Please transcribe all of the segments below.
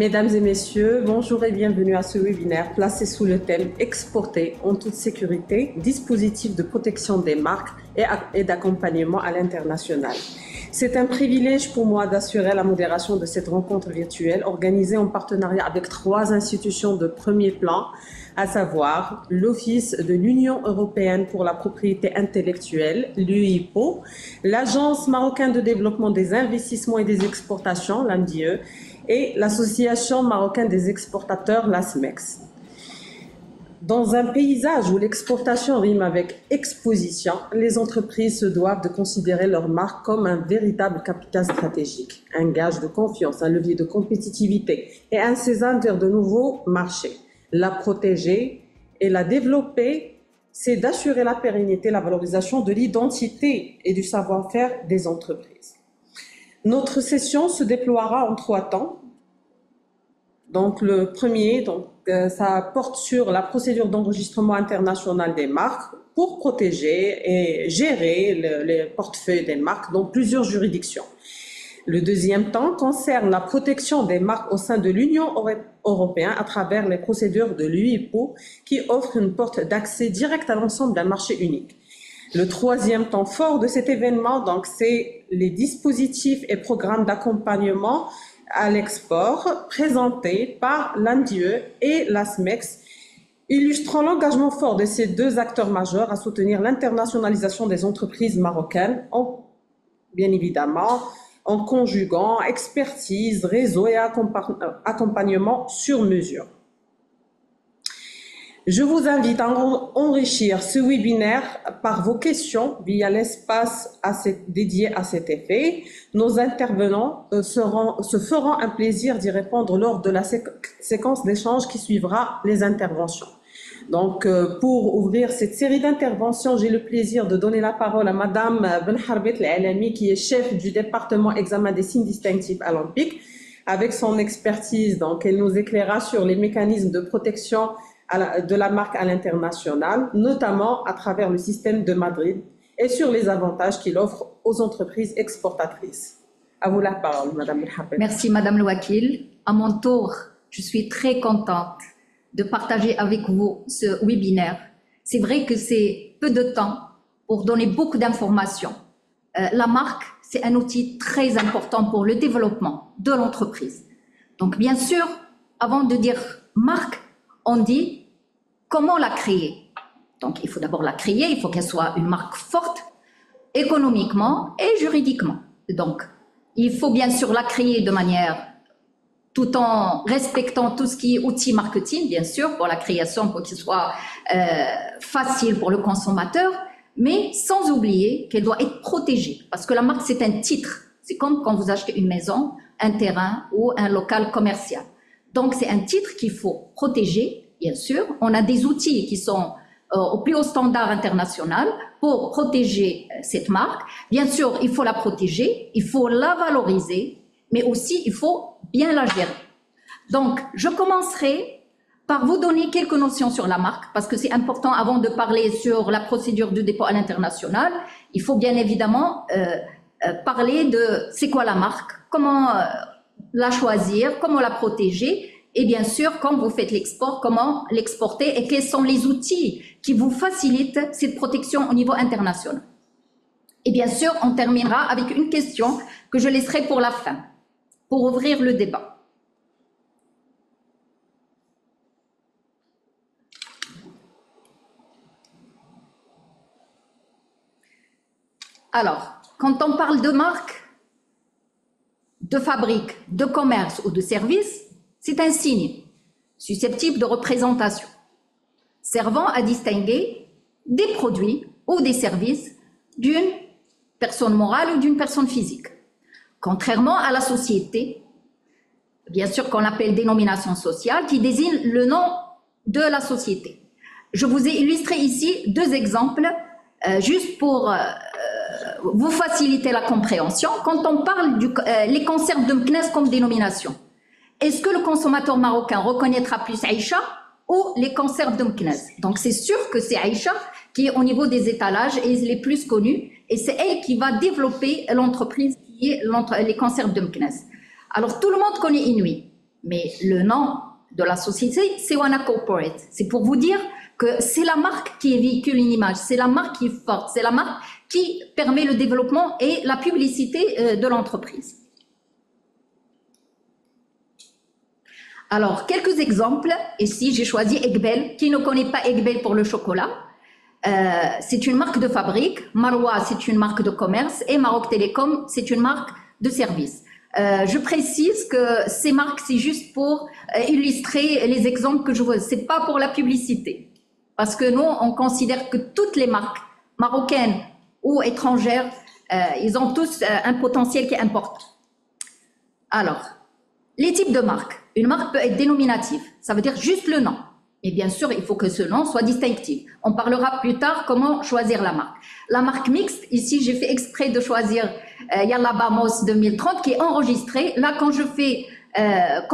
Mesdames et messieurs, bonjour et bienvenue à ce webinaire placé sous le thème Exporter en toute sécurité, dispositif de protection des marques et d'accompagnement à l'international. C'est un privilège pour moi d'assurer la modération de cette rencontre virtuelle organisée en partenariat avec 3 institutions de premier plan, à savoir l'Office de l'Union européenne pour la propriété intellectuelle, l'UIPO, l'Agence marocaine de développement des investissements et des exportations, l'AMDIE, et l'Association marocaine des exportateurs, l'ASMEX. Dans un paysage où l'exportation rime avec exposition, les entreprises se doivent de considérer leur marque comme un véritable capital stratégique, un gage de confiance, un levier de compétitivité et un sésame vers de nouveaux marchés. La protéger et la développer, c'est d'assurer la pérennité, la valorisation de l'identité et du savoir-faire des entreprises. Notre session se déploiera en 3 temps. Donc le premier, ça porte sur la procédure d'enregistrement international des marques pour protéger et gérer les portefeuilles des marques dans plusieurs juridictions. Le deuxième temps concerne la protection des marques au sein de l'Union européenne à travers les procédures de l'UIPO qui offrent une porte d'accès direct à l'ensemble d'un marché unique. Le troisième temps fort de cet événement, c'est les dispositifs et programmes d'accompagnement à l'export présentés par l'AMDIE et l'ASMEX, illustrant l'engagement fort de ces 2 acteurs majeurs à soutenir l'internationalisation des entreprises marocaines, bien évidemment, en conjuguant expertise, réseau et accompagnement sur mesure. Je vous invite à enrichir ce webinaire par vos questions via l'espace dédié à cet effet. Nos intervenants se feront un plaisir d'y répondre lors de la séquence d'échange qui suivra les interventions. Donc, pour ouvrir cette série d'interventions, j'ai le plaisir de donner la parole à Madame Benharbet El-Alami, qui est chef du département examen des signes distinctifs olympiques. Avec son expertise, donc, elle nous éclairera sur les mécanismes de protection de la marque à l'international, notamment à travers le système de Madrid et sur les avantages qu'il offre aux entreprises exportatrices. À vous la parole, Madame Benharbet. Merci, Madame le Wakil. À mon tour, je suis très contente de partager avec vous ce webinaire. C'est vrai que c'est peu de temps pour donner beaucoup d'informations. La marque, c'est un outil très important pour le développement de l'entreprise. Donc, bien sûr, avant de dire marque, on dit comment la créer. Donc, il faut d'abord la créer, il faut qu'elle soit une marque forte, économiquement et juridiquement. Donc, il faut bien sûr la créer de manière, tout en respectant tout ce qui est outils marketing, bien sûr, pour la création, pour qu'il soit facile pour le consommateur, mais sans oublier qu'elle doit être protégée. Parce que la marque, c'est un titre. C'est comme quand vous achetez une maison, un terrain ou un local commercial. Donc, c'est un titre qu'il faut protéger. Bien sûr, on a des outils qui sont au plus haut standard international pour protéger cette marque. Bien sûr, il faut la protéger, il faut la valoriser, mais aussi il faut bien la gérer. Donc, je commencerai par vous donner quelques notions sur la marque, parce que c'est important avant de parler sur la procédure de dépôt à l'international. Il faut bien évidemment parler de c'est quoi la marque, comment la choisir, comment la protéger. Et bien sûr, quand vous faites l'export, comment l'exporter et quels sont les outils qui vous facilitent cette protection au niveau international. Et bien sûr, on terminera avec une question que je laisserai pour la fin, pour ouvrir le débat. Alors, quand on parle de marque, de fabrique, de commerce ou de service, c'est un signe susceptible de représentation, servant à distinguer des produits ou des services d'une personne morale ou d'une personne physique. Contrairement à la société, bien sûr qu'on appelle dénomination sociale, qui désigne le nom de la société. Je vous ai illustré ici 2 exemples, juste pour vous faciliter la compréhension. Quand on parle les conserves de Meknès comme dénomination, est-ce que le consommateur marocain reconnaîtra plus Aïcha ou les conserves de Meknès? Donc, c'est sûr que c'est Aïcha qui est au niveau des étalages et les plus connue, et c'est elle qui va développer l'entreprise qui est les conserves de Meknès. Alors, tout le monde connaît Inuit. Mais le nom de la société, c'est Wana Corporate. C'est pour vous dire que c'est la marque qui véhicule une image, c'est la marque qui est forte, c'est la marque qui permet le développement et la publicité de l'entreprise. Alors, quelques exemples. Ici, j'ai choisi Egbel. Qui ne connaît pas Egbel pour le chocolat? C'est une marque de fabrique. Marwa, c'est une marque de commerce. Et Maroc Télécom, c'est une marque de service. Je précise que ces marques, c'est juste pour illustrer les exemples que je vois. C'est pas pour la publicité. Parce que nous, on considère que toutes les marques marocaines ou étrangères, ils ont tous un potentiel qui est important. Alors, les types de marques. Une marque peut être dénominative, ça veut dire juste le nom. Et bien sûr, il faut que ce nom soit distinctif. On parlera plus tard comment choisir la marque. La marque mixte, ici, j'ai fait exprès de choisir Yalla Bamos 2030 qui est enregistrée. Là, quand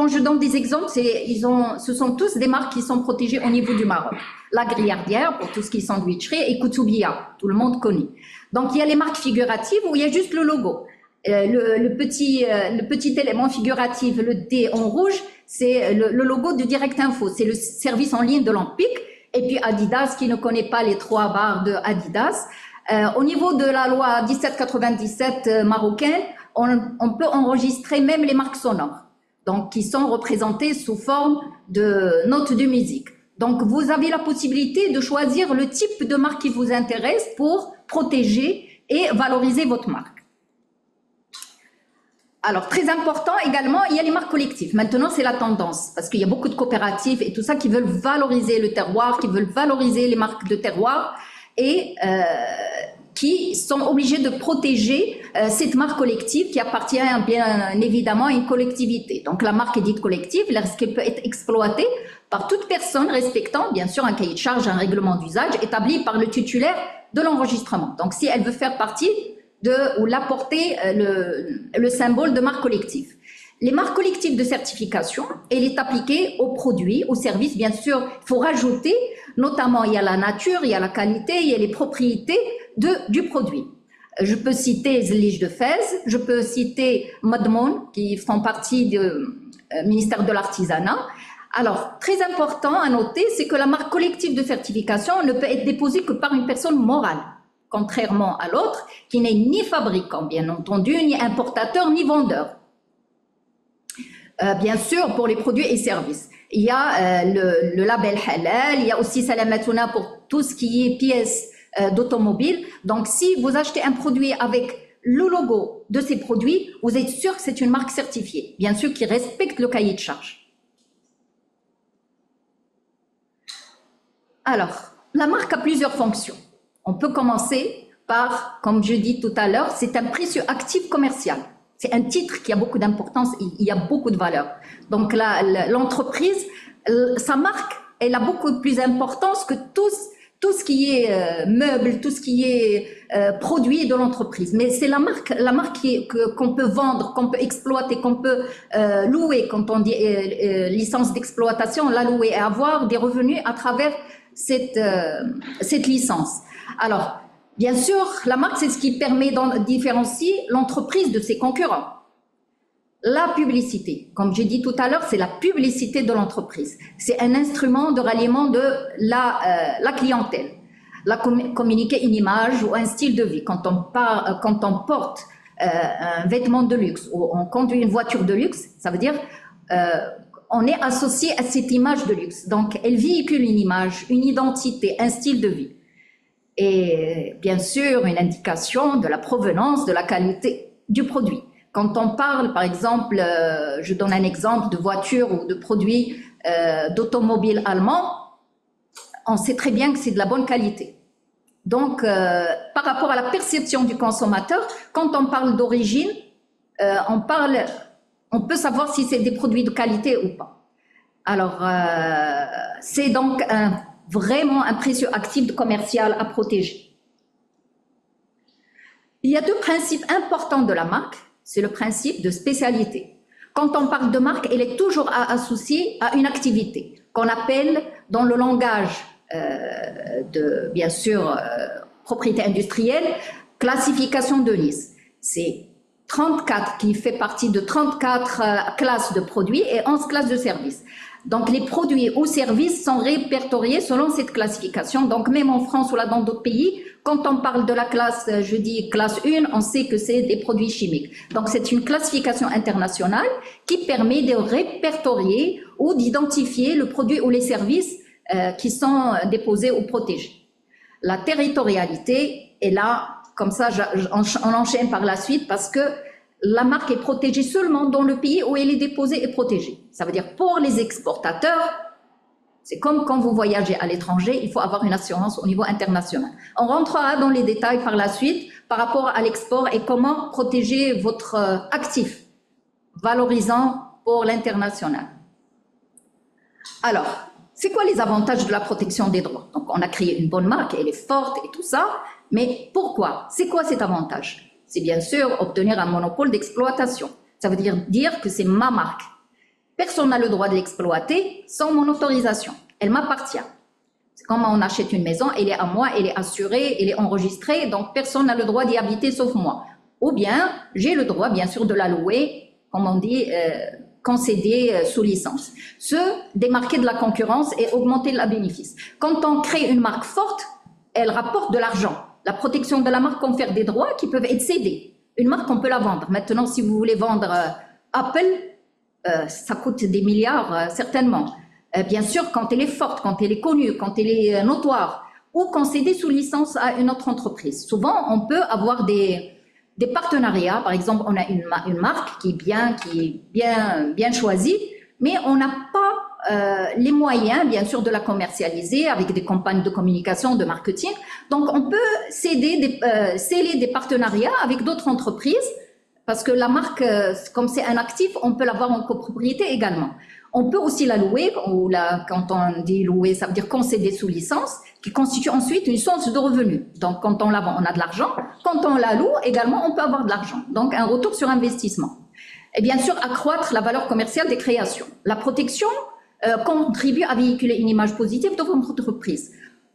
je donne des exemples, ce sont tous des marques qui sont protégées au niveau du Maroc. La Grillardière, pour tout ce qui est sandwicherie, et Koutoubia, tout le monde connaît. Donc, il y a les marques figuratives où il y a juste le logo. Le petit élément figuratif, le D en rouge, c'est le logo de Direct Info, c'est le service en ligne de l'Empik. Et puis Adidas, qui ne connaît pas les 3 barres de Adidas. Au niveau de la loi 1797 marocaine, on peut enregistrer même les marques sonores, donc qui sont représentées sous forme de notes de musique. Donc vous avez la possibilité de choisir le type de marque qui vous intéresse pour protéger et valoriser votre marque. Alors, très important également, il y a les marques collectives. Maintenant, c'est la tendance, parce qu'il y a beaucoup de coopératives et tout ça qui veulent valoriser le terroir, qui veulent valoriser les marques de terroir et qui sont obligés de protéger cette marque collective qui appartient bien évidemment à une collectivité. Donc, la marque est dite collective lorsqu'elle peut être exploitée par toute personne respectant, bien sûr, un cahier de charge, un règlement d'usage établi par le titulaire de l'enregistrement. Donc, si elle veut faire partie ou l'apporter le symbole de marque collective. Les marques collectives de certification, elle est appliquée aux produits, aux services, bien sûr, il faut rajouter, notamment il y a la nature, il y a la qualité, il y a les propriétés du produit. Je peux citer Zlige de Fès, je peux citer Madmoun, qui font partie du ministère de l'Artisanat. Alors, très important à noter, c'est que la marque collective de certification ne peut être déposée que par une personne morale, contrairement à l'autre, qui n'est ni fabricant, bien entendu, ni importateur, ni vendeur. Bien sûr, pour les produits et services. Il y a le label halal, il y a aussi Salamatouna pour tout ce qui est pièces d'automobile. Donc, si vous achetez un produit avec le logo de ces produits, vous êtes sûr que c'est une marque certifiée, bien sûr, qui respecte le cahier de charge. Alors, la marque a plusieurs fonctions. On peut commencer par, comme je dis tout à l'heure, c'est un précieux actif commercial. C'est un titre qui a beaucoup d'importance, il y a beaucoup de valeur. Donc l'entreprise, sa marque, elle a beaucoup plus d'importance que tout ce qui est meuble, tout ce qui est produit de l'entreprise. Mais c'est la marque qu'on peut vendre, qu'on peut exploiter, qu'on peut louer, quand on dit licence d'exploitation, la louer et avoir des revenus à travers cette licence. Alors, bien sûr, la marque, c'est ce qui permet de différencier l'entreprise de ses concurrents. La publicité, comme j'ai dit tout à l'heure, c'est la publicité de l'entreprise. C'est un instrument de ralliement de la clientèle. Communiquer une image ou un style de vie. Quand on porte un vêtement de luxe ou on conduit une voiture de luxe, ça veut dire on est associé à cette image de luxe. Donc, elle véhicule une image, une identité, un style de vie. Et bien sûr, une indication de la provenance, de la qualité du produit. Quand on parle, par exemple, je donne un exemple de voiture ou de produits d'automobile allemand, on sait très bien que c'est de la bonne qualité. Donc, par rapport à la perception du consommateur, quand on parle d'origine, on peut savoir si c'est des produits de qualité ou pas. Alors, c'est donc vraiment un précieux actif commercial à protéger. Il y a 2 principes importants de la marque, c'est le principe de spécialité. Quand on parle de marque, elle est toujours associée à une activité qu'on appelle dans le langage bien sûr, propriété industrielle, classification de liste. C'est 34 qui fait partie de 34 classes de produits et 11 classes de services. Donc, les produits ou services sont répertoriés selon cette classification. Donc, même en France ou là dans d'autres pays, quand on parle de la classe, je dis classe 1, on sait que c'est des produits chimiques. Donc, c'est une classification internationale qui permet de répertorier ou d'identifier le produit ou les services qui sont déposés ou protégés. La territorialité est là, comme ça, on enchaîne par la suite parce que la marque est protégée seulement dans le pays où elle est déposée et protégée. Ça veut dire pour les exportateurs, c'est comme quand vous voyagez à l'étranger, il faut avoir une assurance au niveau international. On rentrera dans les détails par la suite par rapport à l'export et comment protéger votre actif valorisant pour l'international. Alors, c'est quoi les avantages de la protection des droits? Donc, on a créé une bonne marque, elle est forte et tout ça, mais pourquoi? C'est quoi cet avantage? C'est bien sûr obtenir un monopole d'exploitation. Ça veut dire que c'est ma marque. Personne n'a le droit de l'exploiter sans mon autorisation. Elle m'appartient. C'est comme on achète une maison, elle est à moi, elle est assurée, elle est enregistrée, donc personne n'a le droit d'y habiter sauf moi. Ou bien, j'ai le droit, bien sûr, de la louer, comme on dit, concéder sous licence. Se démarquer de la concurrence et augmenter le bénéfice. Quand on crée une marque forte, elle rapporte de l'argent. La protection de la marque confère des droits qui peuvent être cédés. Une marque, on peut la vendre. Maintenant, si vous voulez vendre Apple, ça coûte des milliards, certainement. Bien sûr, quand elle est forte, quand elle est connue, quand elle est notoire, ou concédée sous licence à une autre entreprise. Souvent, on peut avoir des partenariats. Par exemple, on a une marque qui est bien choisie, mais on n'a pas les moyens, bien sûr, de la commercialiser avec des campagnes de communication, de marketing. Donc, on peut sceller des partenariats avec d'autres entreprises parce que la marque, comme c'est un actif, on peut l'avoir en copropriété également. On peut aussi la louer, ou quand on dit louer, ça veut dire concéder sous licence, qui constitue ensuite une source de revenus. Donc, quand on la vend, on a de l'argent. Quand on la loue, également, on peut avoir de l'argent. Donc, un retour sur investissement. Et bien sûr, accroître la valeur commerciale des créations. La protection contribue à véhiculer une image positive de votre entreprise.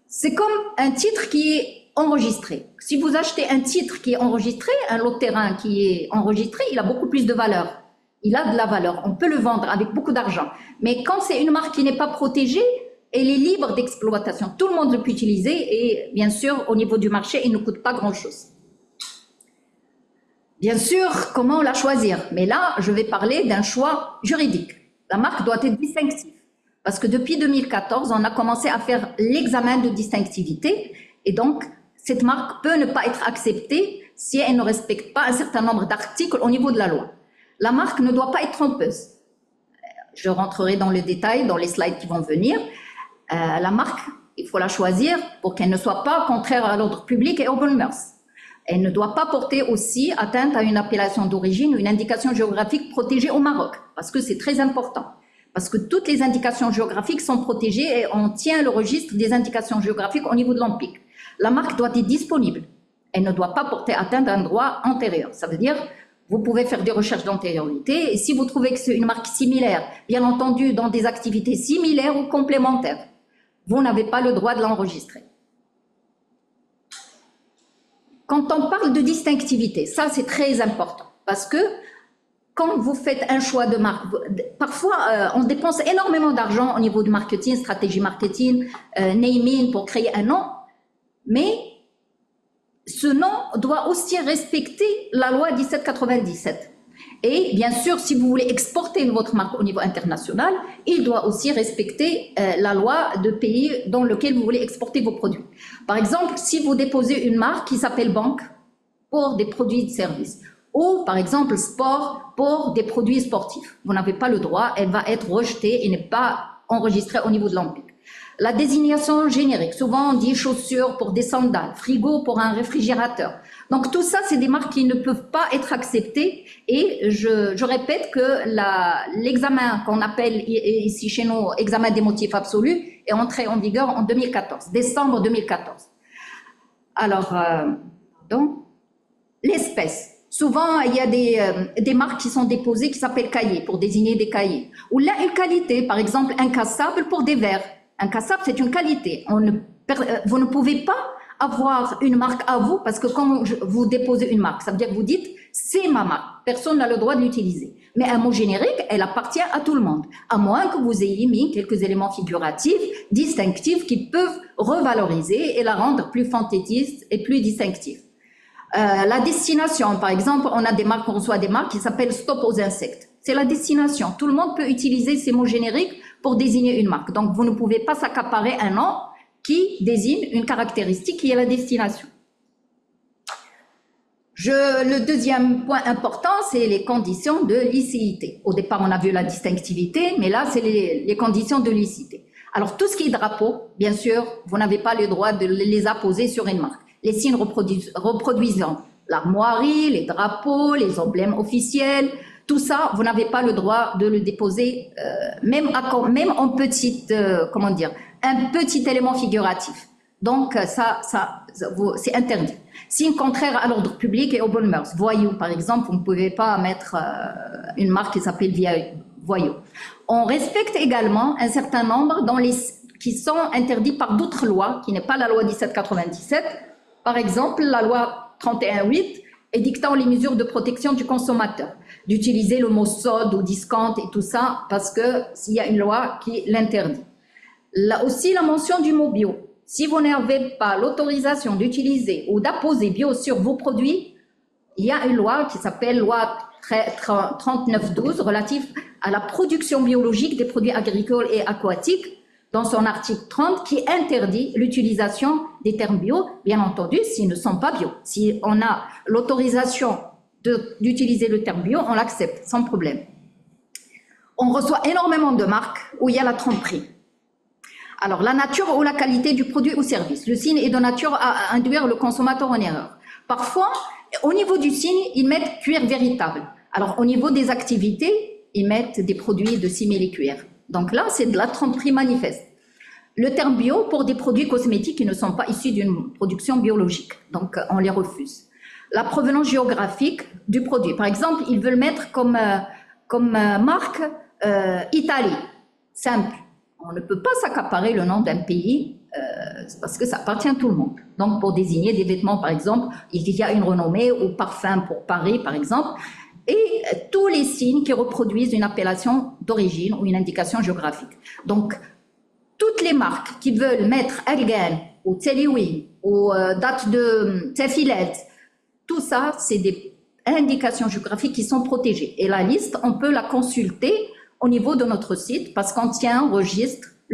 C'est comme un titre qui est enregistré. Si vous achetez un titre qui est enregistré, un lot de terrain qui est enregistré, il a beaucoup plus de valeur. Il a de la valeur. On peut le vendre avec beaucoup d'argent. Mais quand c'est une marque qui n'est pas protégée, elle est libre d'exploitation. Tout le monde peut utiliser et bien sûr, au niveau du marché, il ne coûte pas grand-chose. Bien sûr, comment la choisir? Mais là, je vais parler d'un choix juridique. La marque doit être distinctive. Parce que depuis 2014, on a commencé à faire l'examen de distinctivité. Et donc, cette marque peut ne pas être acceptée si elle ne respecte pas un certain nombre d'articles au niveau de la loi. La marque ne doit pas être trompeuse. Je rentrerai dans le détail dans les slides qui vont venir. La marque, il faut la choisir pour qu'elle ne soit pas contraire à l'ordre public et aux bonnes mœurs. Elle ne doit pas porter aussi atteinte à une appellation d'origine ou une indication géographique protégée au Maroc, parce que c'est très important. Parce que toutes les indications géographiques sont protégées et on tient le registre des indications géographiques au niveau de l'ANPIC. La marque doit être disponible. Elle ne doit pas porter atteinte à un droit antérieur. Ça veut dire, vous pouvez faire des recherches d'antériorité et si vous trouvez que c'est une marque similaire, bien entendu dans des activités similaires ou complémentaires, vous n'avez pas le droit de l'enregistrer. Quand on parle de distinctivité, ça c'est très important parce que quand vous faites un choix de marque, parfois on dépense énormément d'argent au niveau du marketing, stratégie marketing, naming pour créer un nom, mais ce nom doit aussi respecter la loi 1797. Et bien sûr, si vous voulez exporter votre marque au niveau international, il doit aussi respecter la loi de pays dans lequel vous voulez exporter vos produits. Par exemple, si vous déposez une marque qui s'appelle Banque pour des produits de service, ou par exemple Sport pour des produits sportifs, vous n'avez pas le droit, elle va être rejetée et n'est pas enregistrée au niveau de l'ANPIC. La désignation générique, souvent on dit chaussures pour des sandales, frigo pour un réfrigérateur. Donc tout ça, c'est des marques qui ne peuvent pas être acceptées et je répète que l'examen qu'on appelle ici chez nous, examen des motifs absolus, est entré en vigueur en 2014, décembre 2014. Alors, donc, l'espèce. Souvent, il y a des marques qui sont déposées qui s'appellent cahiers pour désigner des cahiers. Ou là, une qualité, par exemple, incassable pour des verres. Incassable, c'est une qualité. Vous ne pouvez pas avoir une marque à vous parce que quand vous déposez une marque, ça veut dire que vous dites c'est ma marque, personne n'a le droit de l'utiliser. Mais un mot générique, elle appartient à tout le monde, à moins que vous ayez mis quelques éléments figuratifs, distinctifs, qui peuvent revaloriser et la rendre plus fantaisiste et plus distinctive. La destination, par exemple, on a des marques, on reçoit des marques qui s'appellent Stop aux insectes. C'est la destination. Tout le monde peut utiliser ces mots génériques pour désigner une marque. Donc, vous ne pouvez pas s'accaparer un nom qui désigne une caractéristique qui est la destination. Le deuxième point important, c'est les conditions de licéité. Au départ, on a vu la distinctivité, mais là, c'est les conditions de licéité. Alors, tout ce qui est drapeau, bien sûr, vous n'avez pas le droit de les apposer sur une marque. Les signes reproduisant l'armoirie, les drapeaux, les emblèmes officiels, tout ça, vous n'avez pas le droit de le déposer, même en petite, un petit élément figuratif. Donc, c'est interdit. Signe contraire à l'ordre public et aux bonnes mœurs. Voyou, par exemple, vous ne pouvez pas mettre une marque qui s'appelle Voyou. On respecte également un certain nombre qui sont interdits par d'autres lois, qui n'est pas la loi 1797. Par exemple, la loi 31.8 édictant les mesures de protection du consommateur, d'utiliser le mot solde ou discount et tout ça, parce que s'il y a une loi qui l'interdit. Là aussi, la mention du mot bio. Si vous n'avez pas l'autorisation d'utiliser ou d'apposer bio sur vos produits, il y a une loi qui s'appelle loi 3912 relative à la production biologique des produits agricoles et aquatiques, dans son article 30, qui interdit l'utilisation des termes bio, bien entendu, s'ils ne sont pas bio. Si on a l'autorisation d'utiliser le terme bio, on l'accepte sans problème. On reçoit énormément de marques où il y a la tromperie. Alors, la nature ou la qualité du produit ou service. Le signe est de nature à induire le consommateur en erreur. Parfois, au niveau du signe, ils mettent cuir véritable. Alors, au niveau des activités, ils mettent des produits de simili-cuir. Donc là, c'est de la tromperie manifeste. Le terme bio pour des produits cosmétiques qui ne sont pas issus d'une production biologique. Donc, on les refuse. La provenance géographique du produit. Par exemple, ils veulent mettre comme marque Italie. Simple. On ne peut pas s'accaparer le nom d'un pays parce que ça appartient à tout le monde. Donc, pour désigner des vêtements, par exemple, il y a une renommée, ou parfum pour Paris, par exemple, et tous les signes qui reproduisent une appellation d'origine ou une indication géographique. Donc, toutes les marques qui veulent mettre Elgen ou Tseliwi ou date de Tsefilet, tout ça, c'est des indications géographiques qui sont protégées. Et la liste, on peut la consulter au niveau de notre site parce qu'on tient le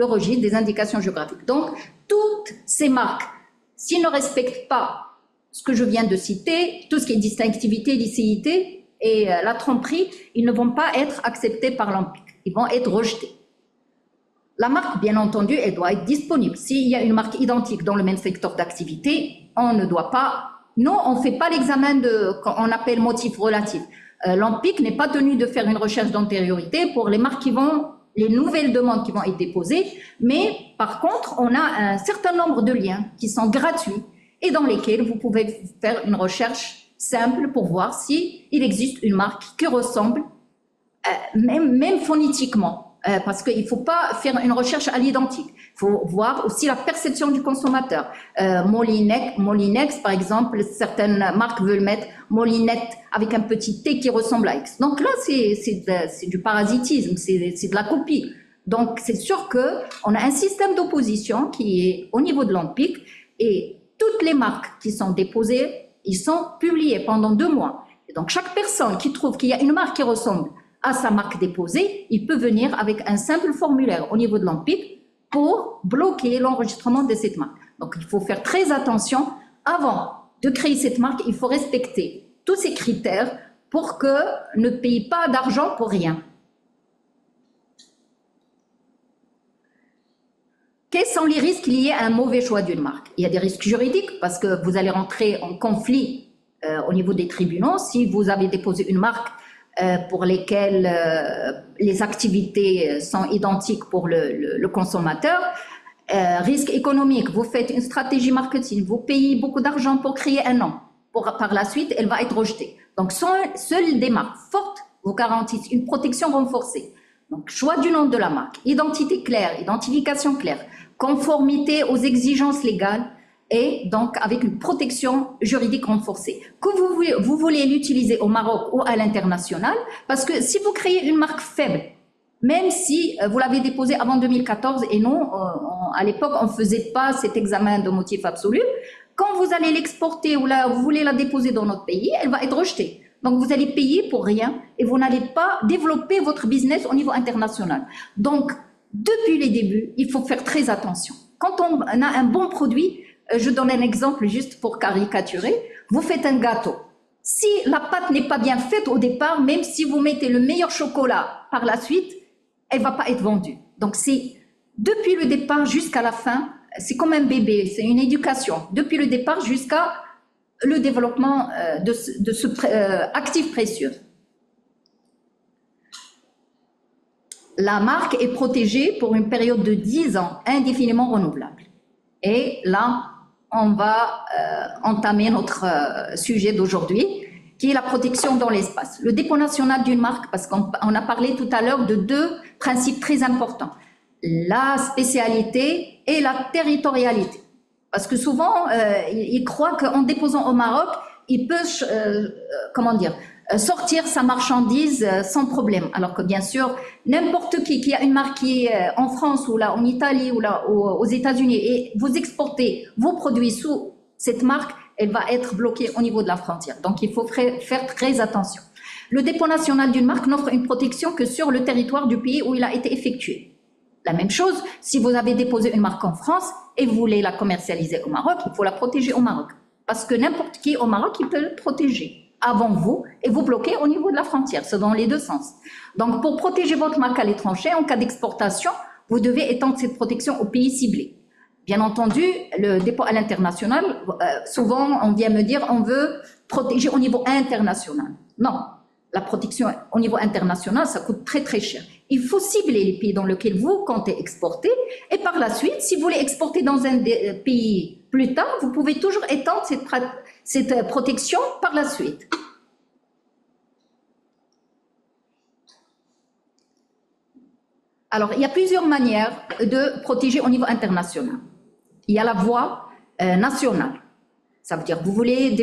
registre des indications géographiques. Donc, toutes ces marques, s'ils ne respectent pas ce que je viens de citer, tout ce qui est distinctivité, licéité et la tromperie, ils ne vont pas être acceptés par l'ANPIC. Ils vont être rejetés. La marque, bien entendu, elle doit être disponible. S'il y a une marque identique dans le même secteur d'activité, on ne doit pas... Non, on ne fait pas l'examen qu'on appelle motif relatif. L'ANPIC n'est pas tenu de faire une recherche d'antériorité pour les marques les nouvelles demandes qui vont être déposées, mais par contre, on a un certain nombre de liens qui sont gratuits et dans lesquels vous pouvez faire une recherche simple pour voir s'il existe une marque qui ressemble, même phonétiquement. Parce qu'il ne faut pas faire une recherche à l'identique. Il faut voir aussi la perception du consommateur. Molinex, par exemple, certaines marques veulent mettre Molinette avec un petit T qui ressemble à X. Donc là, c'est du parasitisme, c'est de la copie. Donc c'est sûr qu'on a un système d'opposition qui est au niveau de l'ANPIC et toutes les marques qui sont déposées, ils sont publiés pendant 2 mois. Et donc chaque personne qui trouve qu'il y a une marque qui ressemble à sa marque déposée, il peut venir avec un simple formulaire au niveau de l'ANPIC pour bloquer l'enregistrement de cette marque. Donc, il faut faire très attention. Avant de créer cette marque, il faut respecter tous ces critères pour que ne paye pas d'argent pour rien. Quels sont les risques liés à un mauvais choix d'une marque? Il y a des risques juridiques parce que vous allez rentrer en conflit au niveau des tribunaux. Si vous avez déposé une marque pour lesquelles les activités sont identiques pour le consommateur. Risque économique, vous faites une stratégie marketing, vous payez beaucoup d'argent pour créer un nom. Par la suite, elle va être rejetée. Donc, seules des marques fortes vous garantissent une protection renforcée. Donc, choix du nom de la marque, identité claire, identification claire, conformité aux exigences légales et donc avec une protection juridique renforcée. Que vous voulez l'utiliser au Maroc ou à l'international, parce que si vous créez une marque faible, même si vous l'avez déposée avant 2014 et non, à l'époque, on ne faisait pas cet examen de motif absolu, quand vous allez l'exporter ou vous voulez la déposer dans notre pays, elle va être rejetée. Donc, vous allez payer pour rien et vous n'allez pas développer votre business au niveau international. Donc, depuis les débuts, il faut faire très attention. Quand on a un bon produit, je donne un exemple juste pour caricaturer, vous faites un gâteau. Si la pâte n'est pas bien faite au départ, même si vous mettez le meilleur chocolat par la suite, elle ne va pas être vendue. Donc, c'est depuis le départ jusqu'à la fin, c'est comme un bébé, c'est une éducation. Depuis le départ jusqu'à le développement de ce actif précieux. La marque est protégée pour une période de 10 ans, indéfiniment renouvelable. Et là, on va entamer notre sujet d'aujourd'hui, qui est la protection dans l'espace. Le dépôt national d'une marque, parce qu'on a parlé tout à l'heure de 2 principes très importants, la spécialité et la territorialité. Parce que souvent, ils croient qu'en déposant au Maroc, il peut, sortir sa marchandise sans problème. Alors que bien sûr, n'importe qui a une marque qui est en France ou là en Italie ou là aux États-Unis et vous exportez vos produits sous cette marque, elle va être bloquée au niveau de la frontière. Donc, il faut faire très attention. Le dépôt national d'une marque n'offre une protection que sur le territoire du pays où il a été effectué. La même chose, si vous avez déposé une marque en France et vous voulez la commercialiser au Maroc, il faut la protéger au Maroc. Parce que n'importe qui au Maroc, il peut le protéger avant vous et vous bloquer au niveau de la frontière. C'est dans les 2 sens. Donc, pour protéger votre marque à l'étranger, en cas d'exportation, vous devez étendre cette protection aux pays ciblés. Bien entendu, le dépôt à l'international, souvent on vient me dire on veut protéger au niveau international. Non, la protection au niveau international, ça coûte très très cher. Il faut cibler les pays dans lesquels vous comptez exporter et par la suite, si vous voulez exporter dans un pays plus tard, vous pouvez toujours étendre cette protection par la suite. Alors, il y a plusieurs manières de protéger au niveau international. Il y a la voie nationale. Ça veut dire que vous voulez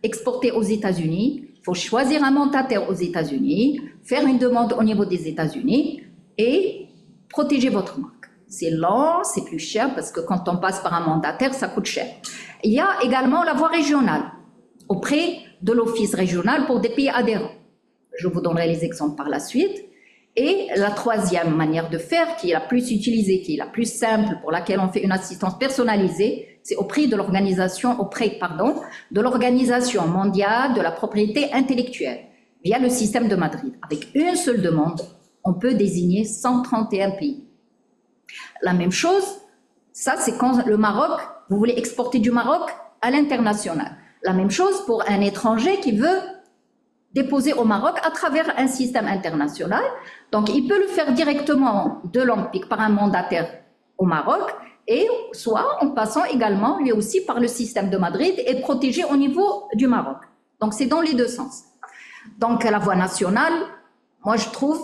exporter aux États-Unis, il faut choisir un mandataire aux États-Unis, faire une demande au niveau des États-Unis et protéger votre marque. C'est lent, c'est plus cher parce que quand on passe par un mandataire, ça coûte cher. Il y a également la voie régionale auprès de l'office régional pour des pays adhérents. Je vous donnerai les exemples par la suite. Et la 3e manière de faire, qui est la plus utilisée, qui est la plus simple, pour laquelle on fait une assistance personnalisée, c'est auprès de l'Organisation mondiale de la propriété intellectuelle, via le système de Madrid. Avec une seule demande, on peut désigner 131 pays. La même chose, ça c'est quand le Maroc, vous voulez exporter du Maroc à l'international. La même chose pour un étranger qui veut déposer au Maroc à travers un système international. Donc, il peut le faire directement de l'OMPIC par un mandataire au Maroc et soit en passant également lui aussi par le système de Madrid et protégé au niveau du Maroc. Donc, c'est dans les 2 sens. Donc, la voie nationale, moi je trouve,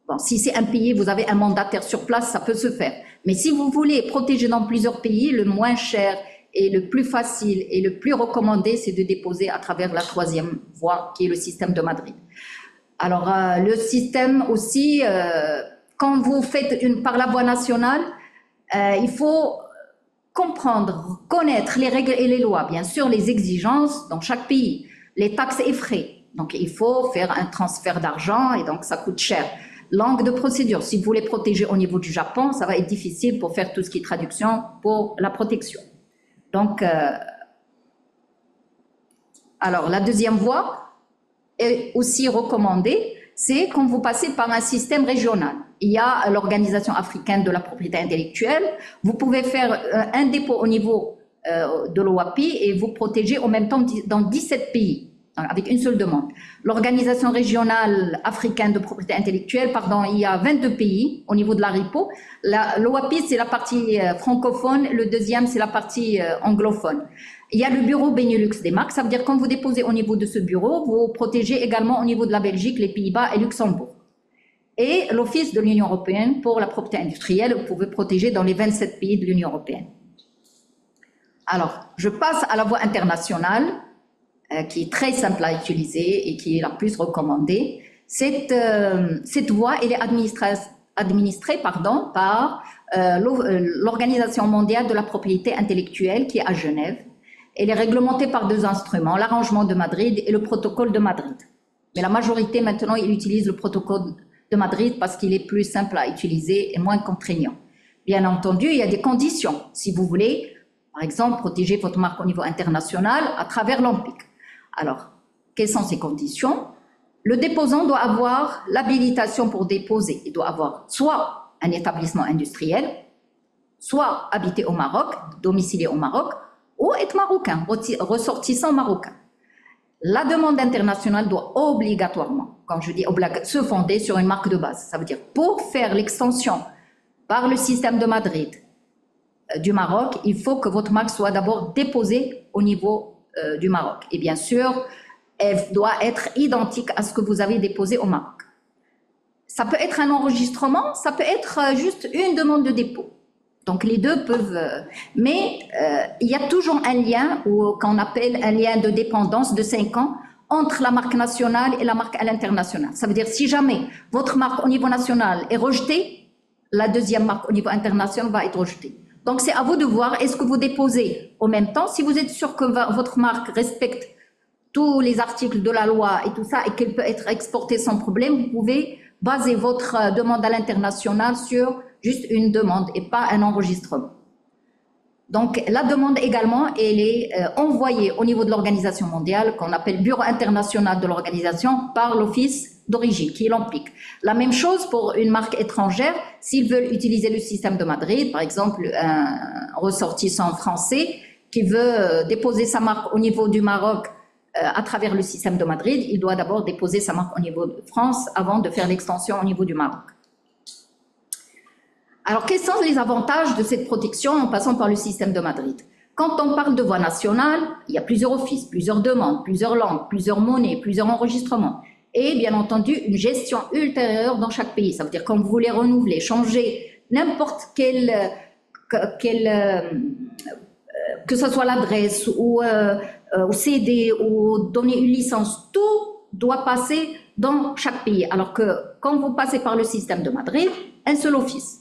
bon, si c'est un pays, vous avez un mandataire sur place, ça peut se faire. Mais si vous voulez protéger dans plusieurs pays, le moins cher et le plus facile et le plus recommandé, c'est de déposer à travers la 3e voie, qui est le système de Madrid. Alors, le système aussi, quand vous faites par la voie nationale, il faut comprendre, connaître les règles et les lois, bien sûr, les exigences dans chaque pays, les taxes et frais. Donc, il faut faire un transfert d'argent et donc ça coûte cher. Langue de procédure, si vous voulez protéger au niveau du Japon, ça va être difficile pour faire tout ce qui est traduction pour la protection. Donc, alors la 2e voie est aussi recommandée, c'est quand vous passez par un système régional. Il y a l'Organisation africaine de la propriété intellectuelle. Vous pouvez faire un dépôt au niveau de l'OAPI et vous protéger en même temps dans 17 pays, avec une seule demande. L'Organisation régionale africaine de propriété intellectuelle, il y a 22 pays au niveau de la RIPO. L'OAPI, c'est la partie francophone, le 2e, c'est la partie anglophone. Il y a le bureau Benelux des marques, ça veut dire quand vous déposez au niveau de ce bureau, vous protégez également au niveau de la Belgique, les Pays-Bas et Luxembourg. Et l'Office de l'Union européenne pour la propriété industrielle, vous pouvez protéger dans les 27 pays de l'Union européenne. Alors, je passe à la voie internationale, qui est très simple à utiliser et qui est la plus recommandée. Cette voie, elle est administrée par l'Organisation mondiale de la propriété intellectuelle qui est à Genève. Elle est réglementée par deux instruments, l'arrangement de Madrid et le protocole de Madrid. Mais la majorité maintenant, ils utilisent le protocole de Madrid parce qu'il est plus simple à utiliser et moins contraignant. Bien entendu, il y a des conditions. Si vous voulez, par exemple, protéger votre marque au niveau international à travers l'OMPIC. Alors, quelles sont ces conditions? Le déposant doit avoir l'habilitation pour déposer. Il doit avoir soit un établissement industriel, soit habiter au Maroc, domicilié au Maroc, ou être marocain, ressortissant marocain. La demande internationale doit obligatoirement, quand je dis se fonder sur une marque de base. Ça veut dire, pour faire l'extension par le système de Madrid du Maroc, il faut que votre marque soit d'abord déposée au niveau du Maroc. Et bien sûr, elle doit être identique à ce que vous avez déposé au Maroc. Ça peut être un enregistrement, ça peut être juste une demande de dépôt. Donc les deux peuvent... mais il y a toujours un lien, ou qu'on appelle un lien de dépendance de 5 ans, entre la marque nationale et la marque à l'international. Ça veut dire si jamais votre marque au niveau national est rejetée, la deuxième marque au niveau international va être rejetée. Donc c'est à vous de voir, est-ce que vous déposez au même temps? Si vous êtes sûr que votre marque respecte tous les articles de la loi et tout ça, et qu'elle peut être exportée sans problème, vous pouvez baser votre demande à l'international sur juste une demande et pas un enregistrement. Donc la demande également, elle est envoyée au niveau de l'organisation mondiale, qu'on appelle Bureau international de l'organisation, par l'office d'origine, qui est l'OMPIC. La même chose pour une marque étrangère, s'ils veulent utiliser le système de Madrid, par exemple un ressortissant français qui veut déposer sa marque au niveau du Maroc à travers le système de Madrid, il doit d'abord déposer sa marque au niveau de France avant de faire l'extension au niveau du Maroc. Alors, quels sont les avantages de cette protection en passant par le système de Madrid? Quand on parle de voie nationale, il y a plusieurs offices, plusieurs demandes, plusieurs langues, plusieurs monnaies, plusieurs enregistrements et bien entendu une gestion ultérieure dans chaque pays. Ça veut dire quand vous voulez renouveler, changer n'importe quel que ce soit l'adresse ou CD ou donner une licence, tout doit passer dans chaque pays. Alors que quand vous passez par le système de Madrid, un seul office,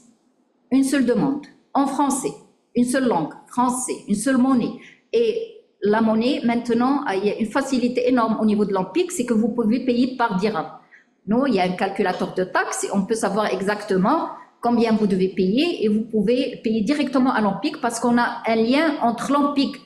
une seule demande, en français, une seule langue, français, une seule monnaie. Et la monnaie, maintenant, il y a une facilité énorme au niveau de l'OMPIC, c'est que vous pouvez payer par dirham. Nous, il y a un calculateur de taxes et on peut savoir exactement combien vous devez payer et vous pouvez payer directement à l'OMPIC parce qu'on a un lien entre l'OMPIC,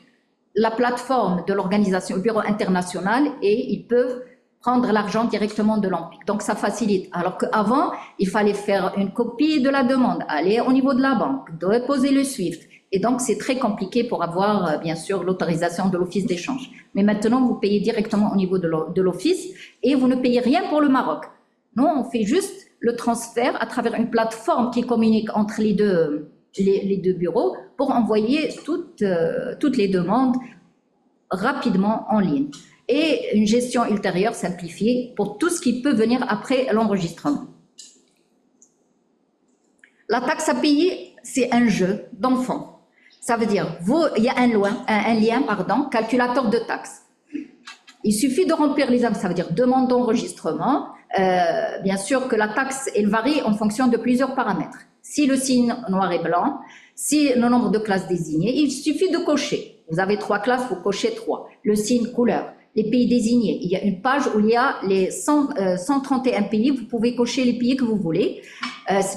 la plateforme de l'organisation, le bureau international, et ils peuvent prendre l'argent directement de l'OMPIC. Donc, ça facilite. Alors qu'avant, il fallait faire une copie de la demande, aller au niveau de la banque, déposer le SWIFT. Et donc, c'est très compliqué pour avoir, bien sûr, l'autorisation de l'office d'échange. Mais maintenant, vous payez directement au niveau de l'office et vous ne payez rien pour le Maroc. Nous, on fait juste le transfert à travers une plateforme qui communique entre les deux bureaux pour envoyer toutes les demandes rapidement en ligne. Et une gestion ultérieure simplifiée pour tout ce qui peut venir après l'enregistrement. La taxe à payer, c'est un jeu d'enfant. Ça veut dire, il y a un lien, calculateur de taxes. Il suffit de remplir les ça veut dire demande d'enregistrement. Bien sûr que la taxe, elle varie en fonction de plusieurs paramètres. Si le signe noir et blanc, si le nombre de classes désignées, il suffit de cocher. Vous avez 3 classes, vous cochez 3. Le signe couleur, les pays désignés. Il y a une page où il y a les 131 pays. Vous pouvez cocher les pays que vous voulez.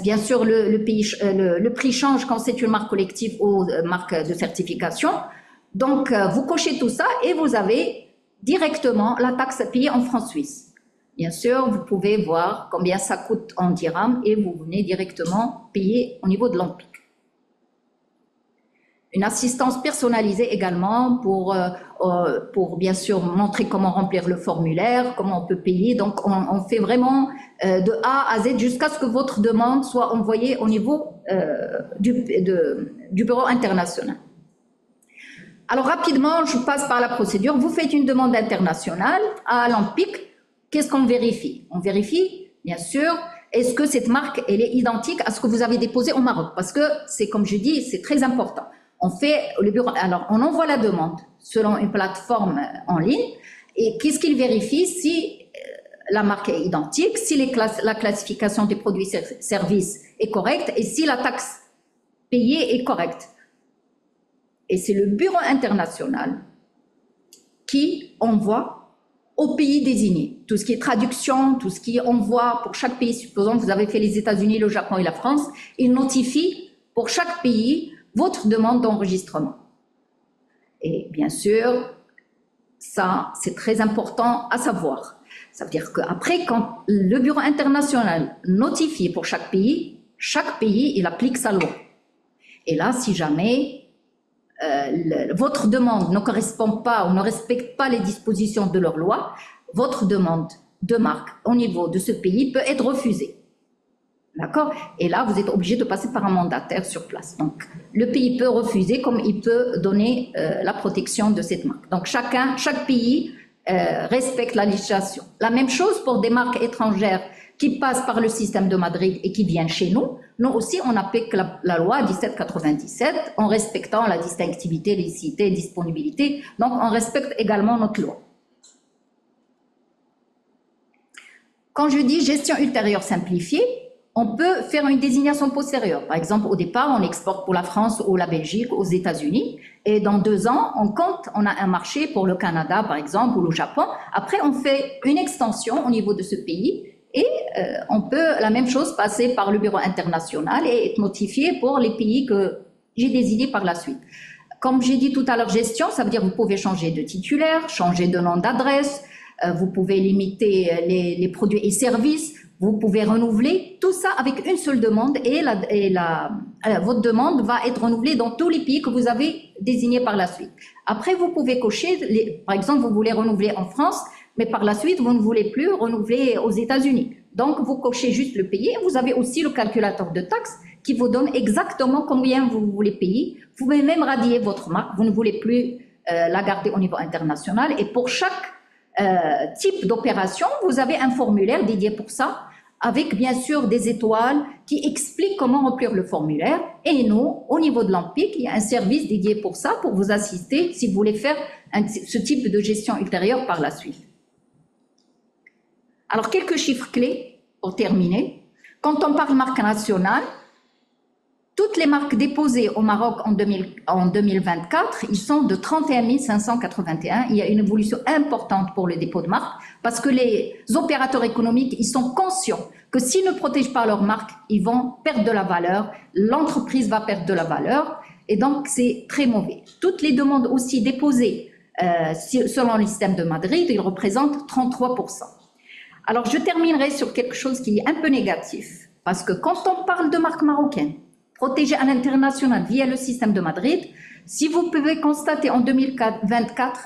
Bien sûr, le prix change quand c'est une marque collective ou marque de certification. Donc, vous cochez tout ça et vous avez directement la taxe à payer en francs suisses. Bien sûr, vous pouvez voir combien ça coûte en dirhams et vous venez directement payer au niveau de l'OMPIC. Une assistance personnalisée également pour bien sûr montrer comment remplir le formulaire, comment on peut payer. Donc, on fait vraiment de A à Z jusqu'à ce que votre demande soit envoyée au niveau du bureau international. Alors, rapidement, je passe par la procédure. Vous faites une demande internationale à l'OMPIC. Qu'est-ce qu'on vérifie? On vérifie, bien sûr, est-ce que cette marque, elle est identique à ce que vous avez déposé au Maroc? Parce que c'est, comme je dis, c'est très important. On fait le bureau, alors on envoie la demande selon une plateforme en ligne et qu'est-ce qu'il vérifie si la marque est identique, si la classification des produits services est correcte et si la taxe payée est correcte. Et c'est le bureau international qui envoie au pays désigné. Tout ce qui est traduction, tout ce qui envoie pour chaque pays, supposons que vous avez fait les États-Unis, le Japon et la France, il notifie pour chaque pays votre demande d'enregistrement. Et bien sûr, ça, c'est très important à savoir. Ça veut dire qu'après, quand le bureau international notifie pour chaque pays, il applique sa loi. Et là, si jamais votre demande ne correspond pas ou ne respecte pas les dispositions de leur loi, votre demande de marque au niveau de ce pays peut être refusée. D'accord? Et là, vous êtes obligé de passer par un mandataire sur place. Donc, le pays peut refuser comme il peut donner la protection de cette marque. Donc, chaque pays respecte la législation. La même chose pour des marques étrangères qui passent par le système de Madrid et qui viennent chez nous. Nous aussi, on applique la loi 1797 en respectant la distinctivité, licité, disponibilité. Donc, on respecte également notre loi. Quand je dis gestion ultérieure simplifiée, on peut faire une désignation postérieure. Par exemple, au départ, on exporte pour la France ou la Belgique, aux États-Unis. Et dans 2 ans, on a un marché pour le Canada, par exemple, ou le Japon. Après, on fait une extension au niveau de ce pays. Et on peut, la même chose, passer par le bureau international et être notifié pour les pays que j'ai désignés par la suite. Comme j'ai dit tout à l'heure, gestion, ça veut dire que vous pouvez changer de titulaire, changer de nom d'adresse, vous pouvez limiter les produits et services, vous pouvez renouveler tout ça avec une seule demande et votre demande va être renouvelée dans tous les pays que vous avez désignés par la suite. Après, vous pouvez cocher, par exemple, vous voulez renouveler en France, mais par la suite, vous ne voulez plus renouveler aux États-Unis. Donc, vous cochez juste le pays. Vous avez aussi le calculateur de taxes qui vous donne exactement combien vous voulez payer. Vous pouvez même radier votre marque. Vous ne voulez plus la garder au niveau international. Et pour chaque type d'opération, vous avez un formulaire dédié pour ça, avec bien sûr des étoiles qui expliquent comment remplir le formulaire. Et nous, au niveau de l'Empik, il y a un service dédié pour ça, pour vous assister si vous voulez faire ce type de gestion ultérieure par la suite. Alors, quelques chiffres clés pour terminer. Quand on parle marque nationale, toutes les marques déposées au Maroc en 2024, ils sont de 31 581. Il y a une évolution importante pour le dépôt de marque parce que les opérateurs économiques, ils sont conscients que s'ils ne protègent pas leur marque, ils vont perdre de la valeur, l'entreprise va perdre de la valeur et donc c'est très mauvais. Toutes les demandes aussi déposées selon le système de Madrid, ils représentent 33%. Alors je terminerai sur quelque chose qui est un peu négatif parce que quand on parle de marque marocaine, protégée à l'international via le système de Madrid, si vous pouvez constater en 2024,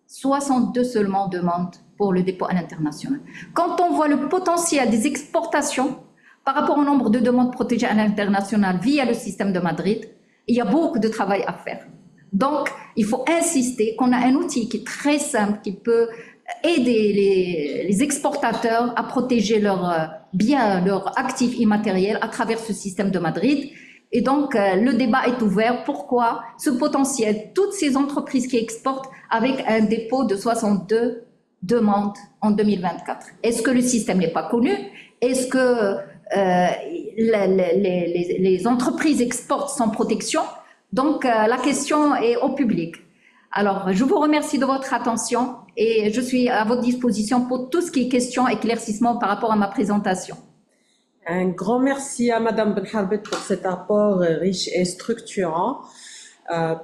62 seulement demandes pour le dépôt à l'international. Quand on voit le potentiel des exportations par rapport au nombre de demandes protégées à l'international via le système de Madrid, il y a beaucoup de travail à faire. Donc, il faut insister qu'on a un outil qui est très simple, qui peut aider les exportateurs à protéger leurs biens, leurs actifs immatériels à travers ce système de Madrid. Et donc, le débat est ouvert. Pourquoi ce potentiel, toutes ces entreprises qui exportent avec un dépôt de 62 demandes en 2024? Est-ce que le système n'est pas connu? Est-ce que les entreprises exportent sans protection? Donc, la question est au public. Alors, je vous remercie de votre attention et je suis à votre disposition pour tout ce qui est question, éclaircissement par rapport à ma présentation. Un grand merci à Madame Benharbet pour cet apport riche et structurant.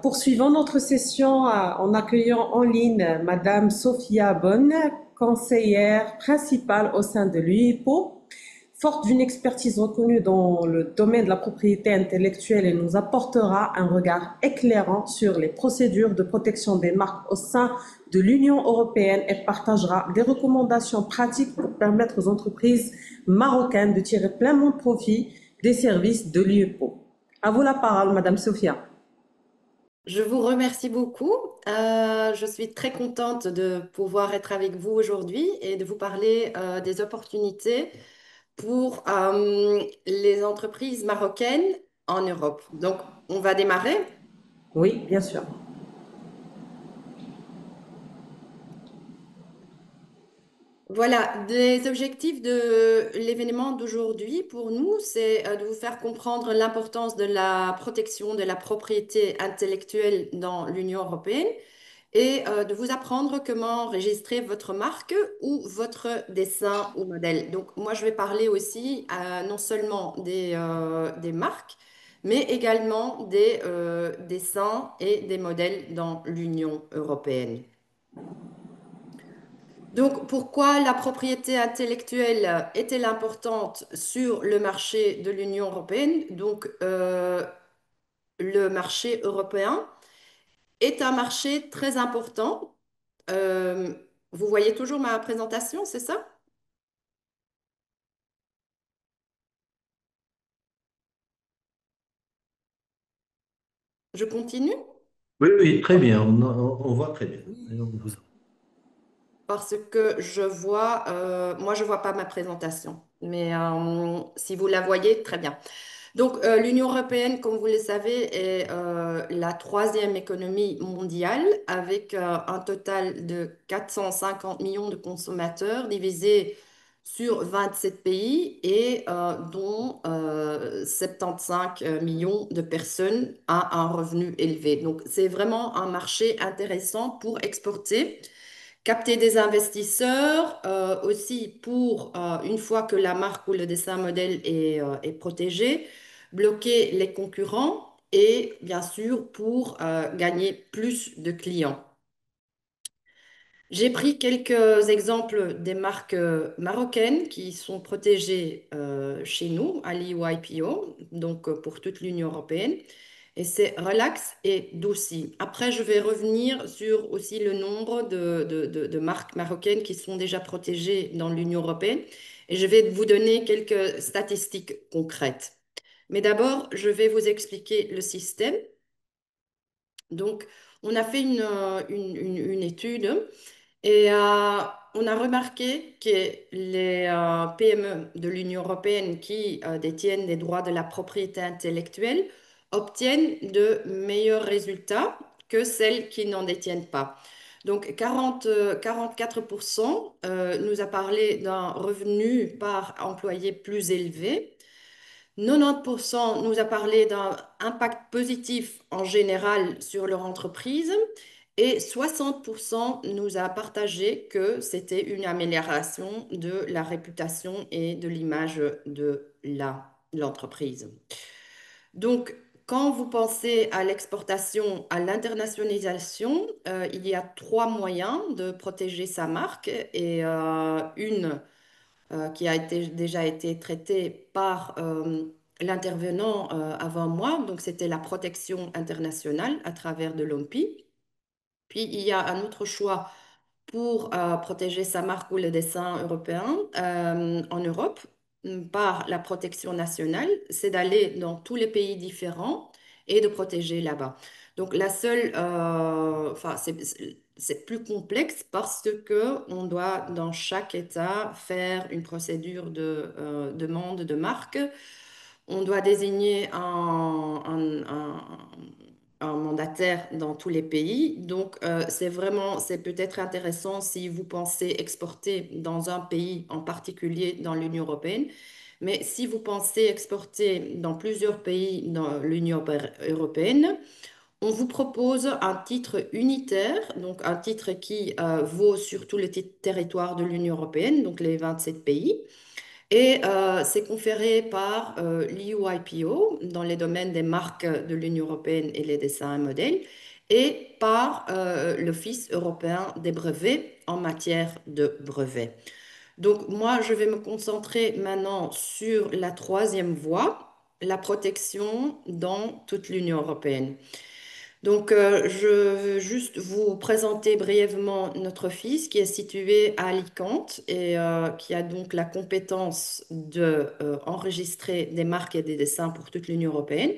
Poursuivons notre session en accueillant en ligne Madame Sophia Bonne, conseillère principale au sein de l'UIPO. Forte d'une expertise reconnue dans le domaine de la propriété intellectuelle, elle nous apportera un regard éclairant sur les procédures de protection des marques au sein de l'Union européenne et partagera des recommandations pratiques pour permettre aux entreprises marocaines de tirer pleinement profit des services de l'UEPO. À vous la parole, Madame Sophia. Je vous remercie beaucoup. Je suis très contente de pouvoir être avec vous aujourd'hui et de vous parler des opportunités pour les entreprises marocaines en Europe. Donc, on va démarrer. Oui, bien sûr. Voilà, les objectifs de l'événement d'aujourd'hui pour nous, c'est de vous faire comprendre l'importance de la protection de la propriété intellectuelle dans l'Union européenne et de vous apprendre comment enregistrer votre marque ou votre dessin ou modèle. Donc, moi, je vais parler aussi non seulement des marques, mais également des dessins et des modèles dans l'Union européenne. Donc, pourquoi la propriété intellectuelle est-elle importante sur le marché de l'Union européenne? Donc, le marché européen est un marché très important. Euh, Vous voyez toujours ma présentation, c'est ça? Je continue Oui, oui, très bien, on voit très bien. Et on vous- parce que je vois, moi je vois pas ma présentation, mais si vous la voyez, très bien. Donc, l'Union européenne, comme vous le savez, est la troisième économie mondiale avec un total de 450 millions de consommateurs divisés sur 27 pays et dont 75 millions de personnes à un revenu élevé. Donc, c'est vraiment un marché intéressant pour exporter. Capter des investisseurs aussi pour, une fois que la marque ou le dessin modèle est protégé, bloquer les concurrents et bien sûr pour gagner plus de clients. J'ai pris quelques exemples des marques marocaines qui sont protégées chez nous à l'EYPO, donc pour toute l'Union européenne. Et c'est Relax et Douci. Après, je vais revenir sur aussi le nombre de marques marocaines qui sont déjà protégées dans l'Union européenne. Et je vais vous donner quelques statistiques concrètes. Mais d'abord, je vais vous expliquer le système. Donc, on a fait une étude et on a remarqué que les PME de l'Union européenne qui détiennent des droits de la propriété intellectuelle obtiennent de meilleurs résultats que celles qui n'en détiennent pas. Donc 44% nous a parlé d'un revenu par employé plus élevé. 90% nous a parlé d'un impact positif en général sur leur entreprise et 60% nous a partagé que c'était une amélioration de la réputation et de l'image de l'entreprise. Donc, quand vous pensez à l'exportation, à l'internationalisation, il y a trois moyens de protéger sa marque et une qui a déjà été traitée par l'intervenant avant moi. Donc, c'était la protection internationale à travers de l'OMPI. Puis, il y a un autre choix pour protéger sa marque ou le dessin européen en Europe par la protection nationale, c'est d'aller dans tous les pays différents et de protéger là-bas. Donc la seule, enfin c'est plus complexe parce que on doit dans chaque État faire une procédure de demande de marque. On doit désigner un mandataire dans tous les pays. Donc, c'est peut-être intéressant si vous pensez exporter dans un pays en particulier dans l'Union européenne. Mais si vous pensez exporter dans plusieurs pays dans l'Union européenne, on vous propose un titre unitaire, donc un titre qui vaut sur tout le territoire de l'Union européenne, donc les 27 pays. Et c'est conféré par l'EUIPO dans les domaines des marques de l'Union européenne et les dessins et modèles, et par l'Office européen des brevets en matière de brevets. Donc moi, je vais me concentrer maintenant sur la troisième voie, la protection dans toute l'Union européenne. Donc, je veux juste vous présenter brièvement notre fils qui est situé à Alicante et qui a donc la compétence de enregistrer des marques et des dessins pour toute l'Union européenne.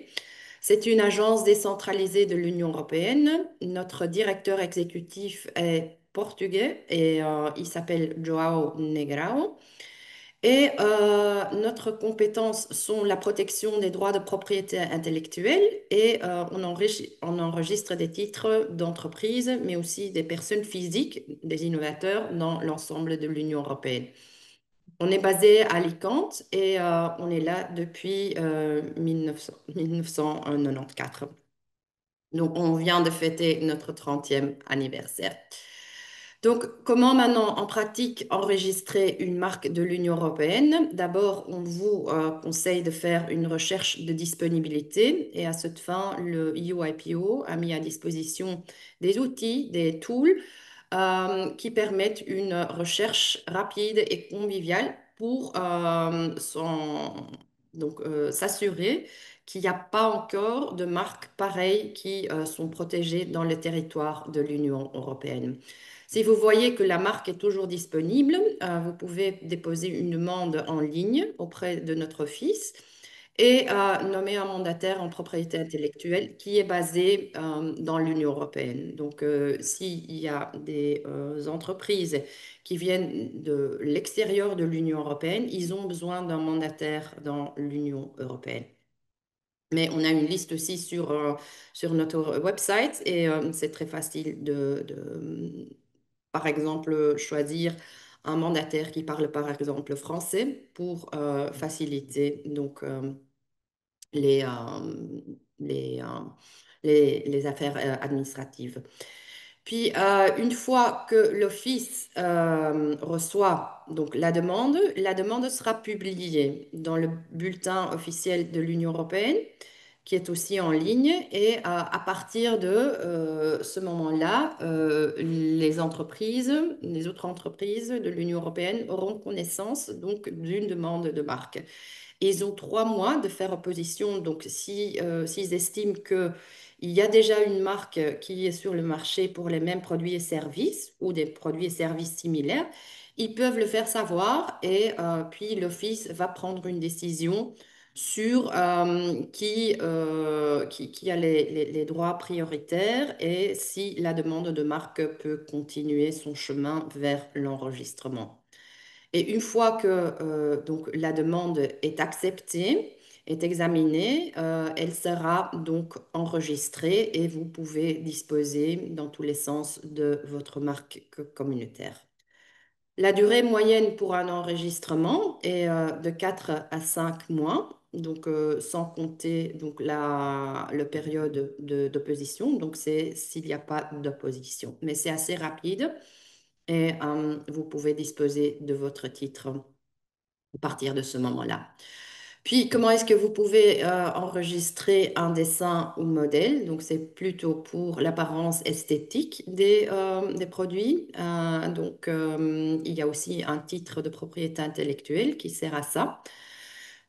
C'est une agence décentralisée de l'Union européenne. Notre directeur exécutif est portugais et il s'appelle João Negrão. Et notre compétence sont la protection des droits de propriété intellectuelle et on enregistre des titres d'entreprise, mais aussi des personnes physiques, des innovateurs dans l'ensemble de l'Union européenne. On est basé à Alicante et on est là depuis 1994. Donc, on vient de fêter notre 30e anniversaire. Donc, comment maintenant en pratique enregistrer une marque de l'Union européenne? D'abord, on vous conseille de faire une recherche de disponibilité et à cette fin, le EUIPO a mis à disposition des outils, des tools qui permettent une recherche rapide et conviviale pour s'assurer qu'il n'y a pas encore de marques pareilles qui sont protégées dans le territoire de l'Union européenne. Si vous voyez que la marque est toujours disponible, vous pouvez déposer une demande en ligne auprès de notre office et nommer un mandataire en propriété intellectuelle qui est basé dans l'Union européenne. Donc, s'il y a des entreprises qui viennent de l'extérieur de l'Union européenne, ils ont besoin d'un mandataire dans l'Union européenne. Mais on a une liste aussi sur notre website et c'est très facile par exemple, choisir un mandataire qui parle par exemple français pour faciliter donc les, les, euh, les affaires administratives. Puis, une fois que l'Office reçoit donc la demande sera publiée dans le bulletin officiel de l'Union européenne, qui est aussi en ligne. Et à partir de ce moment-là, les autres entreprises de l'Union européenne auront connaissance donc d'une demande de marque. Ils ont 3 mois de faire opposition. Donc, s'ils estiment qu'il y a déjà une marque qui est sur le marché pour les mêmes produits et services ou des produits et services similaires, ils peuvent le faire savoir et puis l'Office va prendre une décision sur qui a les droits prioritaires et si la demande de marque peut continuer son chemin vers l'enregistrement. Et une fois que donc la demande est acceptée, est examinée, elle sera donc enregistrée et vous pouvez disposer dans tous les sens de votre marque communautaire. La durée moyenne pour un enregistrement est de 4 à 5 mois, donc sans compter donc la période d'opposition, donc c'est s'il n'y a pas d'opposition. Mais c'est assez rapide et vous pouvez disposer de votre titre à partir de ce moment-là. Puis, comment est-ce que vous pouvez enregistrer un dessin ou modèle? Donc, c'est plutôt pour l'apparence esthétique des produits. Il y a aussi un titre de propriété intellectuelle qui sert à ça.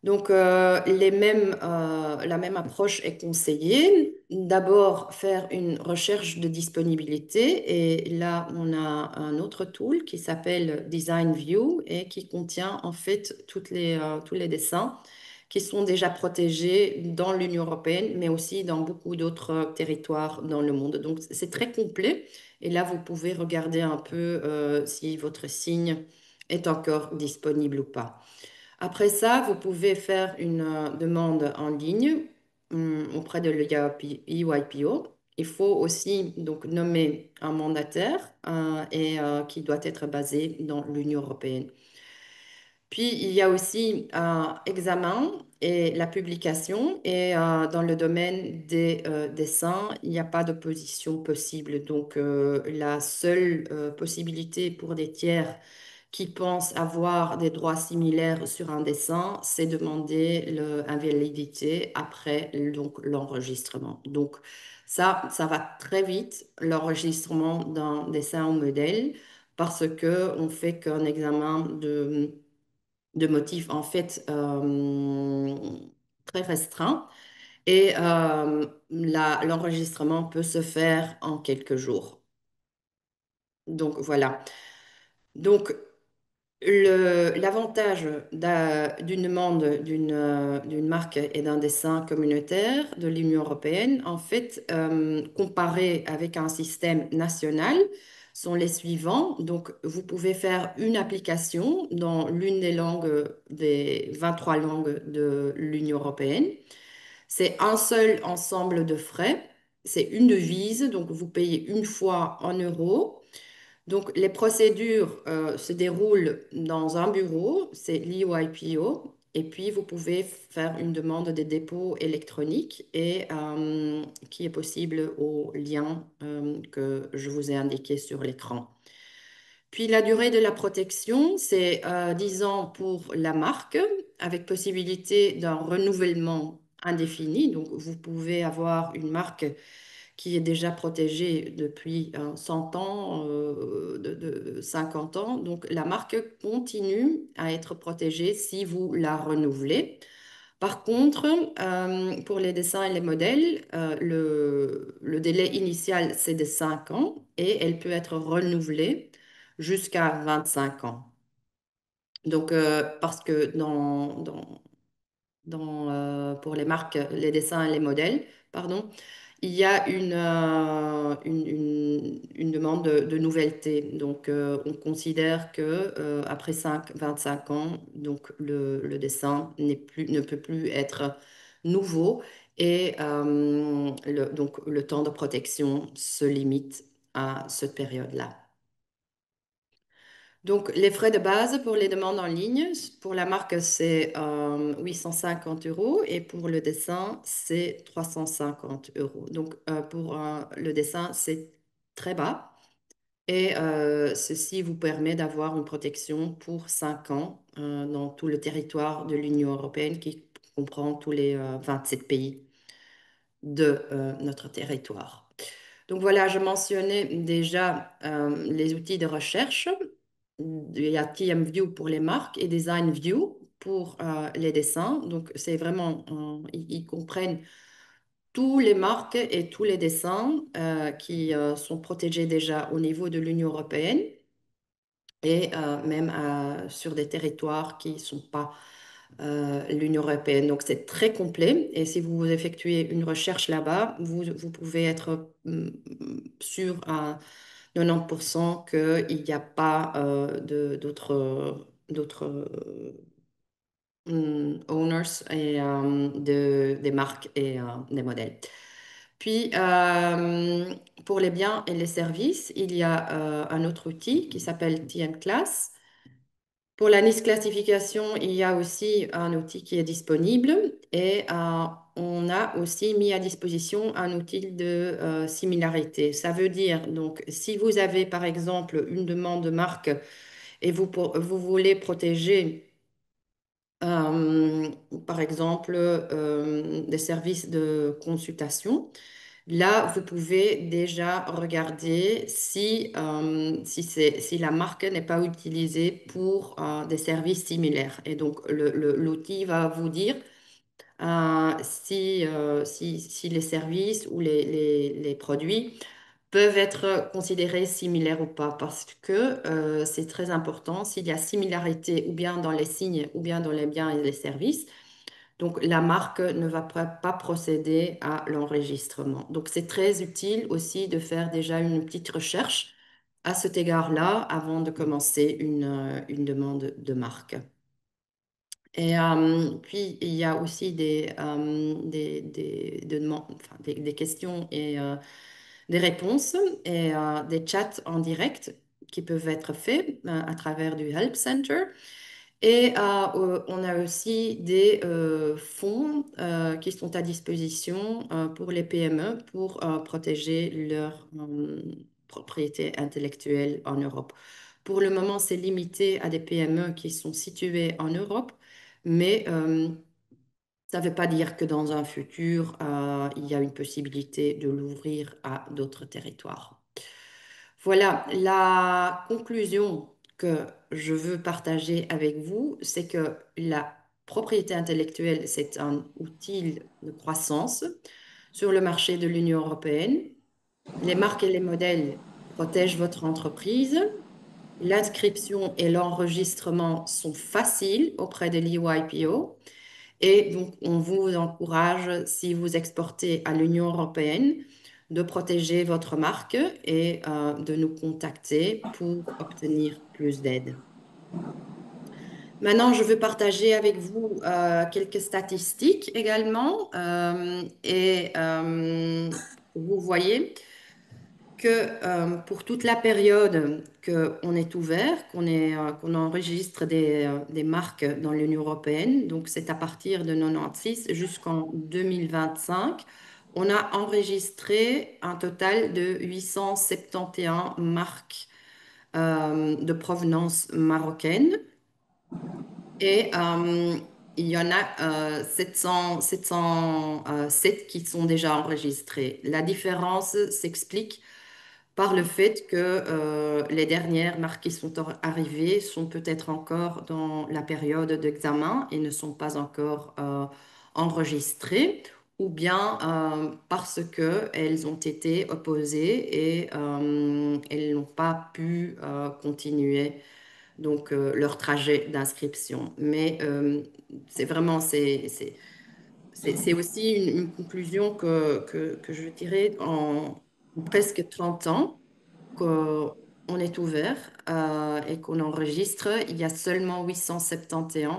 Donc, la même approche est conseillée. D'abord, faire une recherche de disponibilité. Et là, on a un autre tool qui s'appelle Design View et qui contient en fait tous les dessins qui sont déjà protégés dans l'Union européenne, mais aussi dans beaucoup d'autres territoires dans le monde. Donc, c'est très complet. Et là, vous pouvez regarder un peu si votre signe est encore disponible ou pas. Après ça, vous pouvez faire une demande en ligne auprès de l'EYPO. Il faut aussi donc nommer un mandataire qui doit être basé dans l'Union européenne. Puis, il y a aussi un examen et la publication. Et dans le domaine des dessins, il n'y a pas d'opposition possible. Donc, la seule possibilité pour des tiers qui pensent avoir des droits similaires sur un dessin, c'est demander l'invalidité après donc, l'enregistrement. Donc, ça va très vite, l'enregistrement d'un dessin ou modèle, parce qu'on fait qu'un examen de motifs en fait très restreint et l'enregistrement peut se faire en quelques jours. Donc voilà. Donc l'avantage d'une demande d'une marque et d'un dessin communautaire de l'Union européenne, en fait, comparé avec un système national, sont les suivants. Donc, vous pouvez faire une application dans l'une des langues, des 23 langues de l'Union européenne. C'est un seul ensemble de frais. C'est une devise, donc vous payez une fois en euros. Donc, les procédures se déroulent dans un bureau, c'est l'EYPO, et puis vous pouvez faire une demande de dépôt électronique et qui est possible au lien que je vous ai indiqué sur l'écran. Puis la durée de la protection, c'est 10 ans pour la marque, avec possibilité d'un renouvellement indéfini. Donc, vous pouvez avoir une marque qui est déjà protégée depuis 100 ans, 50 ans. Donc, la marque continue à être protégée si vous la renouvelez. Par contre, pour les dessins et les modèles, le délai initial, c'est de 5 ans et elle peut être renouvelée jusqu'à 25 ans. Donc, parce que pour les marques, les dessins et les modèles, pardon, il y a une demande de nouvelleté. Donc, on considère que après 25 ans, donc le dessin ne peut plus être nouveau et donc le temps de protection se limite à cette période-là. Donc, les frais de base pour les demandes en ligne, pour la marque, c'est 850 euros et pour le dessin, c'est 350 euros. Donc, pour le dessin, c'est très bas et ceci vous permet d'avoir une protection pour 5 ans dans tout le territoire de l'Union européenne qui comprend tous les 27 pays de notre territoire. Donc voilà, je mentionnais déjà les outils de recherche. Il y a TeamView pour les marques et DesignView pour les dessins. Donc c'est vraiment, ils comprennent tous les marques et tous les dessins qui sont protégés déjà au niveau de l'Union européenne et même sur des territoires qui ne sont pas l'Union européenne. Donc, c'est très complet. Et si vous effectuez une recherche là-bas, vous pouvez être sûr à 90% qu'il n'y a pas d'autres owners et, des marques et des modèles. Puis, pour les biens et les services, il y a un autre outil qui s'appelle TM Class. Pour la NIS classification, il y a aussi un outil qui est disponible et on a aussi mis à disposition un outil de similarité. Ça veut dire, donc, si vous avez par exemple une demande de marque et vous voulez protéger par exemple des services de consultation, là, vous pouvez déjà regarder si la marque n'est pas utilisée pour des services similaires. Et donc, l'outil va vous dire si les services ou les produits peuvent être considérés similaires ou pas, parce que c'est très important s'il y a similarité ou bien dans les signes ou bien dans les biens et les services. Donc, la marque ne va pas procéder à l'enregistrement. Donc, c'est très utile aussi de faire déjà une petite recherche à cet égard-là avant de commencer une demande de marque. Et puis, il y a aussi des questions et des réponses et des chats en direct qui peuvent être faits à travers du Help Center. Et on a aussi des fonds qui sont à disposition pour les PME pour protéger leur propriété intellectuelle en Europe. Pour le moment, c'est limité à des PME qui sont situées en Europe, mais ça ne veut pas dire que dans un futur, il y a une possibilité de l'ouvrir à d'autres territoires. Voilà, la conclusion que je veux partager avec vous, c'est que la propriété intellectuelle, c'est un outil de croissance sur le marché de l'Union européenne. Les marques et les modèles protègent votre entreprise. L'inscription et l'enregistrement sont faciles auprès de l'EYPO. Et donc, on vous encourage, si vous exportez à l'Union européenne, de protéger votre marque et de nous contacter pour obtenir plus d'aide. Maintenant, je veux partager avec vous quelques statistiques également. Vous voyez que pour toute la période qu'on est ouvert, qu'on enregistre des marques dans l'Union européenne, donc c'est à partir de 96 jusqu'en 2025, on a enregistré un total de 871 marques de provenance marocaine. Et il y en a 707 qui sont déjà enregistrés. La différence s'explique par le fait que les dernières marques qui sont arrivées sont peut-être encore dans la période d'examen et ne sont pas encore enregistrées, ou bien parce qu'elles ont été opposées et elles n'ont pas pu continuer donc leur trajet d'inscription. Mais c'est vraiment, c'est aussi une conclusion que je dirais en presque 30 ans qu'on est ouvert et qu'on enregistre. Il y a seulement 871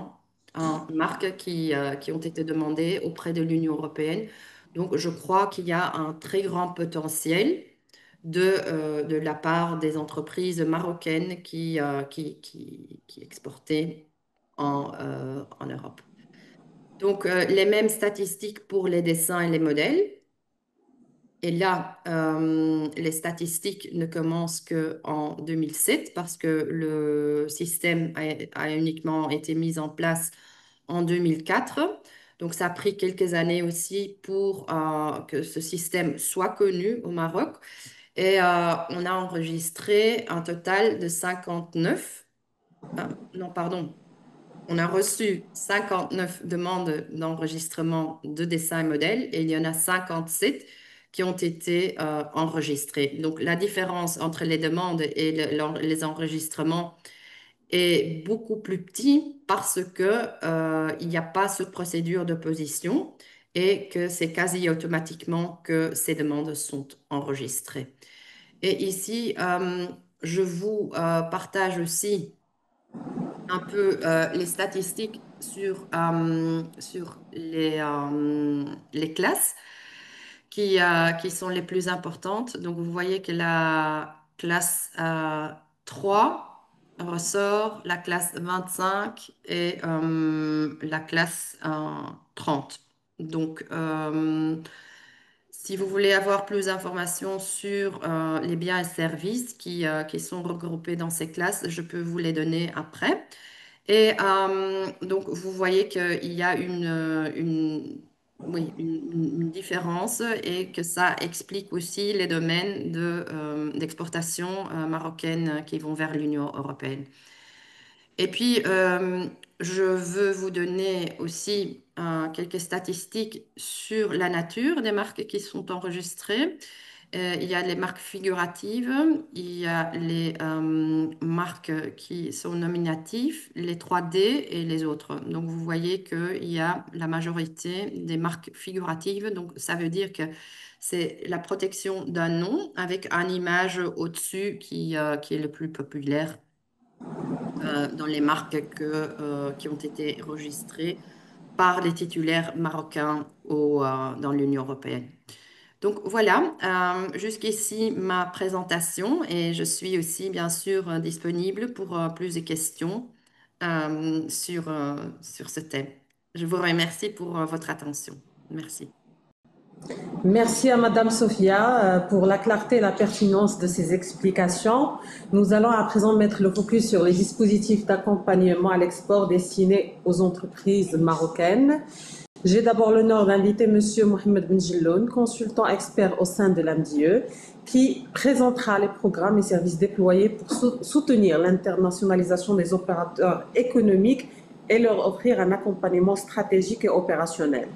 marques qui ont été demandées auprès de l'Union européenne. Donc, je crois qu'il y a un très grand potentiel de la part des entreprises marocaines qui exportaient en Europe. Donc, les mêmes statistiques pour les dessins et les modèles. Et là, les statistiques ne commencent qu'en 2007 parce que le système a uniquement été mis en place en 2004. Donc, ça a pris quelques années aussi pour que ce système soit connu au Maroc. Et on a enregistré un total de 59, non, pardon, on a reçu 59 demandes d'enregistrement de dessins et modèles et il y en a 57 qui ont été enregistrés. Donc, la différence entre les demandes et les enregistrements est beaucoup plus petit parce que, il n'y a pas cette procédure d'opposition et que c'est quasi automatiquement que ces demandes sont enregistrées. Et ici, je vous partage aussi un peu les statistiques sur les classes qui sont les plus importantes. Donc, vous voyez que la classe 3 ressort, la classe 25 et la classe 30. Donc, si vous voulez avoir plus d'informations sur les biens et services qui sont regroupés dans ces classes, je peux vous les donner après. Et donc, vous voyez qu'il y a oui, une différence et que ça explique aussi les domaines d'exportation marocaine qui vont vers l'Union européenne. Et puis, je veux vous donner aussi quelques statistiques sur la nature des marques qui sont enregistrées. Il y a les marques figuratives, il y a les marques qui sont nominatives, les 3D et les autres. Donc, vous voyez qu'il y a la majorité des marques figuratives. Donc, ça veut dire que c'est la protection d'un nom avec une image au-dessus qui est le plus populaire dans les marques qui ont été enregistrées par les titulaires marocains dans l'Union européenne. Donc voilà, jusqu'ici ma présentation et je suis aussi bien sûr disponible pour plus de questions sur ce thème. Je vous remercie pour votre attention. Merci. Merci à Madame Sophia pour la clarté et la pertinence de ces explications. Nous allons à présent mettre le focus sur les dispositifs d'accompagnement à l'export destinés aux entreprises marocaines. J'ai d'abord l'honneur d'inviter Monsieur Mohamed Benjelloun, consultant expert au sein de l'AMDIE, qui présentera les programmes et services déployés pour soutenir l'internationalisation des opérateurs économiques et leur offrir un accompagnement stratégique et opérationnel.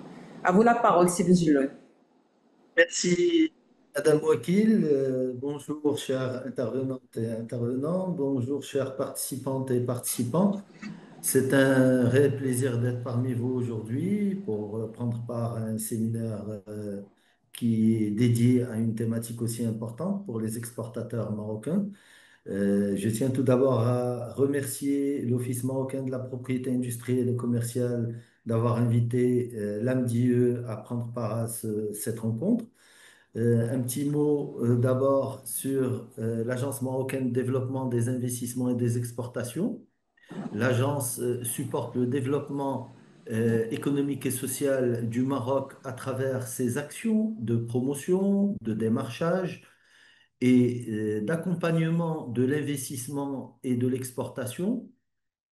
À vous la parole, Sib Benjelloun. Merci, Madame Wakil. Bonjour, chères intervenantes et intervenants. Bonjour, chères participantes et participants. C'est un réel plaisir d'être parmi vous aujourd'hui pour prendre part à un séminaire qui est dédié à une thématique aussi importante pour les exportateurs marocains. Je tiens tout d'abord à remercier l'Office marocain de la propriété industrielle et commerciale d'avoir invité l'AMDIE à prendre part à cette rencontre. Un petit mot d'abord sur l'Agence marocaine de développement des investissements et des exportations. L'agence supporte le développement économique et social du Maroc à travers ses actions de promotion, de démarchage et d'accompagnement de l'investissement et de l'exportation.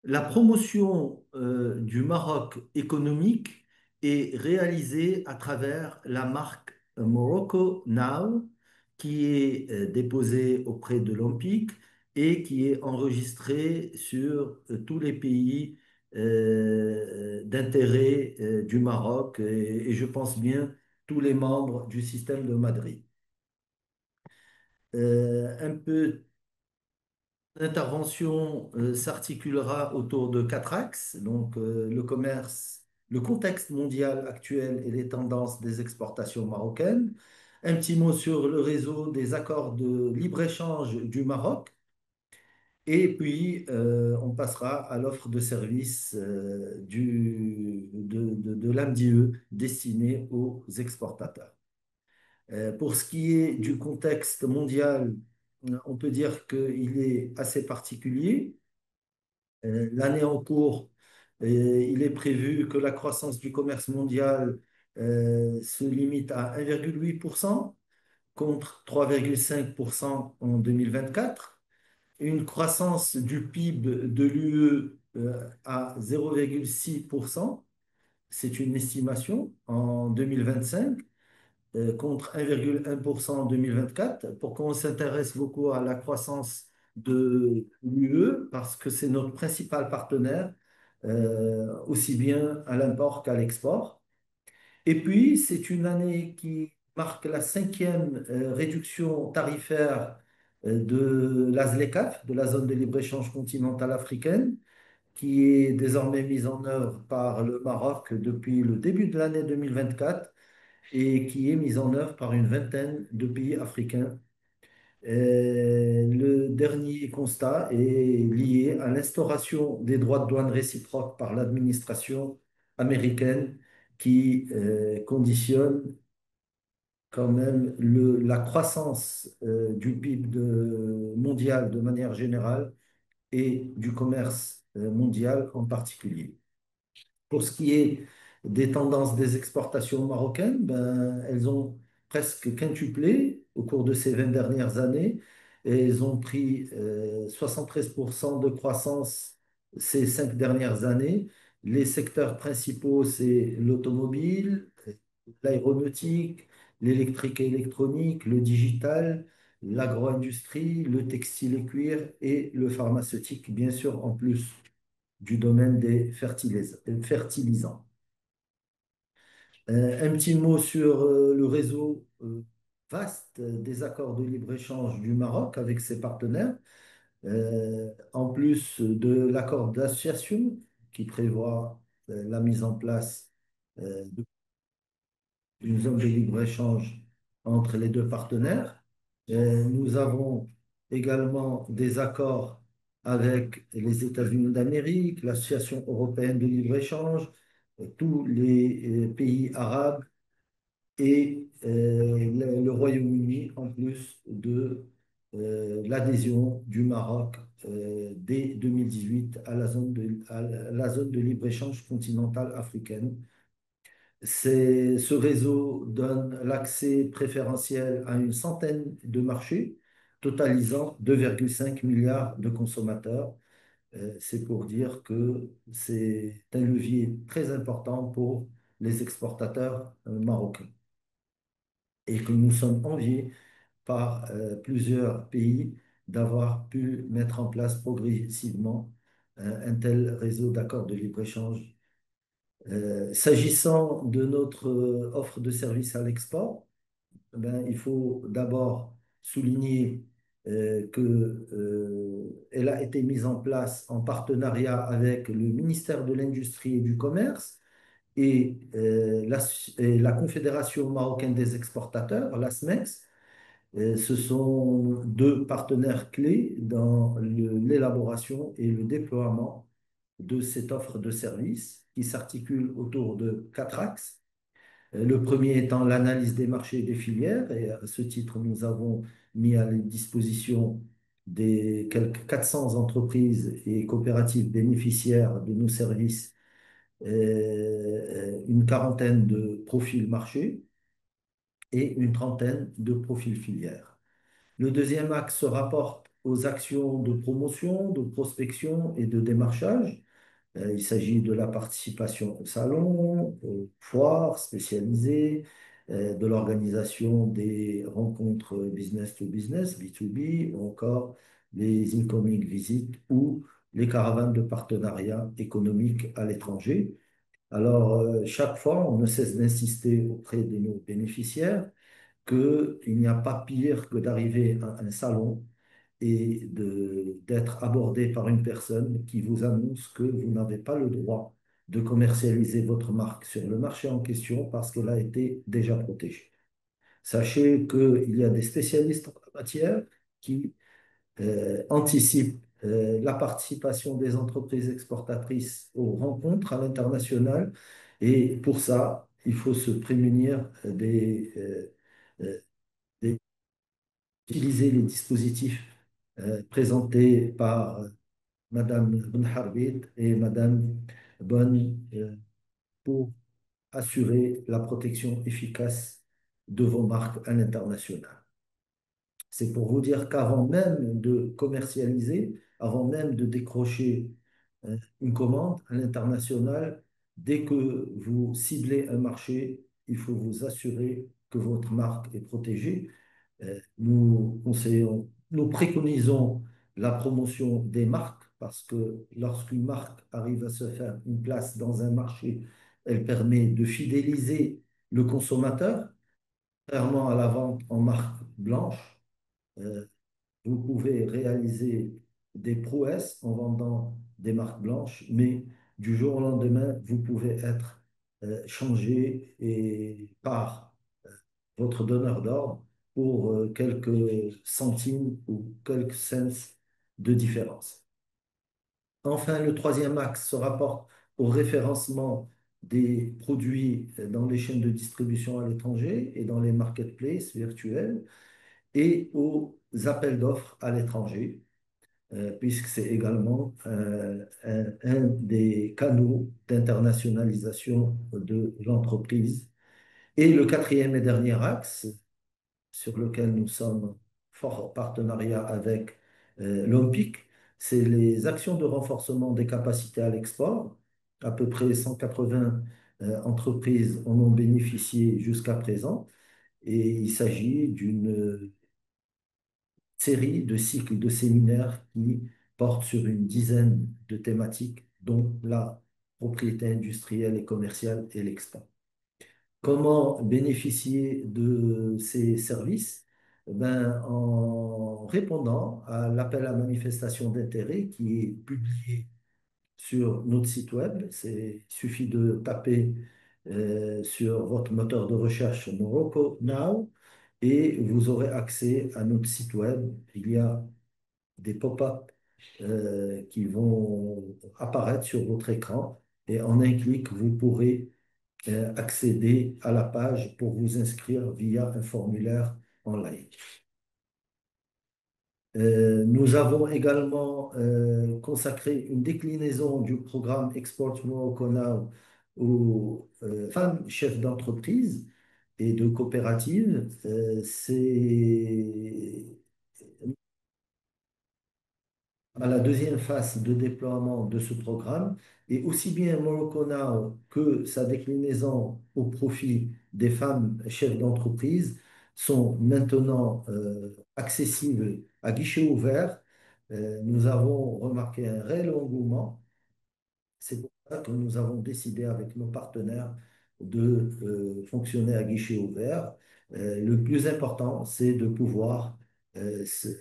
La promotion du Maroc économique est réalisée à travers la marque Morocco Now, qui est déposée auprès de l'OMPIC et qui est enregistrée sur tous les pays d'intérêt du Maroc et je pense bien tous les membres du système de Madrid. Un peu L'intervention s'articulera autour de quatre axes, donc le commerce, le contexte mondial actuel et les tendances des exportations marocaines. Un petit mot sur le réseau des accords de libre-échange du Maroc. Et puis, on passera à l'offre de services de l'AMDIE destinée aux exportateurs. Pour ce qui est du contexte mondial, on peut dire qu'il est assez particulier. L'année en cours, il est prévu que la croissance du commerce mondial se limite à 1,8% contre 3,5% en 2024. Une croissance du PIB de l'UE à 0,6%, c'est une estimation en 2025 contre 1,1% en 2024. Pourquoi on s'intéresse beaucoup à la croissance de l'UE? Parce que c'est notre principal partenaire, aussi bien à l'import qu'à l'export. Et puis, c'est une année qui marque la cinquième réduction tarifaire de la ZLECAf, de la zone de libre-échange continentale africaine, qui est désormais mise en œuvre par le Maroc depuis le début de l'année 2024 et qui est mise en œuvre par une vingtaine de pays africains. Le dernier constat est lié à l'instauration des droits de douane réciproques par l'administration américaine qui conditionne quand même la croissance du PIB mondial de manière générale et du commerce mondial en particulier. Pour ce qui est des tendances des exportations marocaines, ben, elles ont presque quintuplé au cours de ces 20 dernières années et elles ont pris 73% de croissance ces 5 dernières années. Les secteurs principaux, c'est l'automobile, l'aéronautique, l'électrique et électronique, le digital, l'agro-industrie, le textile et cuir et le pharmaceutique, bien sûr, en plus du domaine des fertilisants. Un petit mot sur le réseau vaste des accords de libre-échange du Maroc avec ses partenaires, en plus de l'accord d'association qui prévoit la mise en place d'une zone de libre-échange entre les deux partenaires. Nous avons également des accords avec les États-Unis d'Amérique, l'Association européenne de libre-échange, tous les pays arabes et le Royaume-Uni, en plus de l'adhésion du Maroc dès 2018 à à la zone de libre-échange continentale africaine. Ce réseau donne l'accès préférentiel à une centaine de marchés, totalisant 2,5 milliards de consommateurs. C'est pour dire que c'est un levier très important pour les exportateurs marocains et que nous sommes enviés par plusieurs pays d'avoir pu mettre en place progressivement un tel réseau d'accords de libre-échange. S'agissant de notre offre de services à l'export, ben, il faut d'abord souligner qu'elle a été mise en place en partenariat avec le ministère de l'Industrie et du Commerce et la Confédération marocaine des exportateurs, la SMEX. Ce sont deux partenaires clés dans l'élaboration et le déploiement de cette offre de services qui s'articule autour de quatre axes. Le premier étant l'analyse des marchés et des filières. Et à ce titre, nous avons mis à la disposition des quelques 400 entreprises et coopératives bénéficiaires de nos services une quarantaine de profils marchés et une trentaine de profils filières. Le deuxième axe se rapporte aux actions de promotion, de prospection et de démarchage. Il s'agit de la participation au salon, aux foires spécialisées, de l'organisation des rencontres business to business, B2B, ou encore les incoming visits ou les caravanes de partenariat économique à l'étranger. Alors, chaque fois, on ne cesse d'insister auprès de nos bénéficiaires qu'il n'y a pas pire que d'arriver à un salon et d'être abordé par une personne qui vous annonce que vous n'avez pas le droit de commercialiser votre marque sur le marché en question parce qu'elle a été déjà protégée. Sachez qu'il y a des spécialistes en la matière qui anticipent la participation des entreprises exportatrices aux rencontres à l'international et pour ça, il faut se prémunir euh, d'utiliser les dispositifs présentés par Madame Benharbit et Madame Bonne pour assurer la protection efficace de vos marques à l'international. C'est pour vous dire qu'avant même de commercialiser, avant même de décrocher une commande à l'international, dès que vous ciblez un marché, il faut vous assurer que votre marque est protégée. Nous conseillons, nous préconisons la promotion des marques parce que lorsqu'une marque arrive à se faire une place dans un marché, elle permet de fidéliser le consommateur, contrairement à la vente en marque blanche. euh, vous pouvez réaliser des prouesses en vendant des marques blanches, mais du jour au lendemain, vous pouvez être changé par votre donneur d'ordre pour quelques centimes ou quelques cents de différence. Enfin, le troisième axe se rapporte au référencement des produits dans les chaînes de distribution à l'étranger et dans les marketplaces virtuels et aux appels d'offres à l'étranger, puisque c'est également un des canaux d'internationalisation de l'entreprise. Et le quatrième et dernier axe, sur lequel nous sommes fort en partenariat avec l'OMPIC, c'est les actions de renforcement des capacités à l'export. À peu près 180 entreprises en ont bénéficié jusqu'à présent. Et il s'agit d'une série de cycles de séminaires qui portent sur une dizaine de thématiques, dont la propriété industrielle et commerciale et l'export. Comment bénéficier de ces services? Ben, en répondant à l'appel à manifestation d'intérêt qui est publié sur notre site web. Il suffit de taper sur votre moteur de recherche Morocco Now et vous aurez accès à notre site web. Il y a des pop-up qui vont apparaître sur votre écran et en un clic, vous pourrez accéder à la page pour vous inscrire via un formulaire en ligne. Nous avons également consacré une déclinaison du programme Export Morocco Now aux femmes chefs d'entreprise et de coopératives. C'est à la deuxième phase de déploiement de ce programme et aussi bien Morocco Now que sa déclinaison au profit des femmes chefs d'entreprise sont maintenant accessibles à guichet ouvert. Nous avons remarqué un réel engouement. C'est pour ça que nous avons décidé avec nos partenaires de fonctionner à guichet ouvert. Le plus important, c'est de pouvoir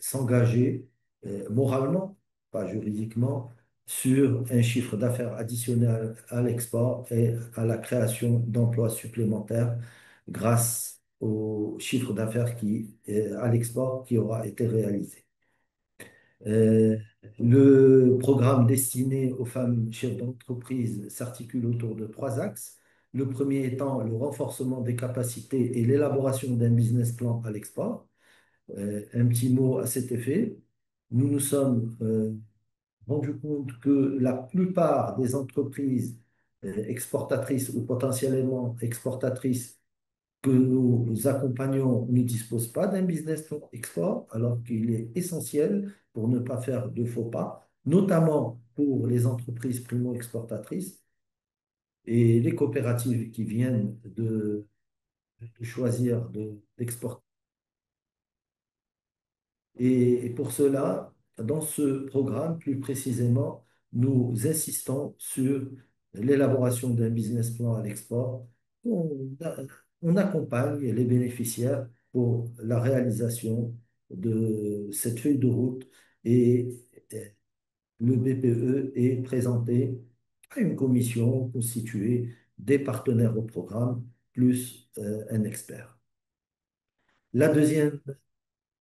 s'engager moralement, pas juridiquement, sur un chiffre d'affaires additionnel à l'export et à la création d'emplois supplémentaires grâce au chiffre d'affaires à l'export qui aura été réalisé. Euh, le programme destiné aux femmes chefs d'entreprise s'articule autour de trois axes. Le premier étant le renforcement des capacités et l'élaboration d'un business plan à l'export. Un petit mot à cet effet. Nous nous sommes rendu compte que la plupart des entreprises exportatrices ou potentiellement exportatrices que nous accompagnons ne disposent pas d'un business plan export, alors qu'il est essentiel pour ne pas faire de faux pas, notamment pour les entreprises primo-exportatrices et les coopératives qui viennent de choisir d'exporter. Et pour cela, dans ce programme, plus précisément, nous insistons sur l'élaboration d'un business plan à l'export. On, a- on accompagne les bénéficiaires pour la réalisation de cette feuille de route et le BPE est présenté à une commission constituée des partenaires au programme plus un expert. La deuxième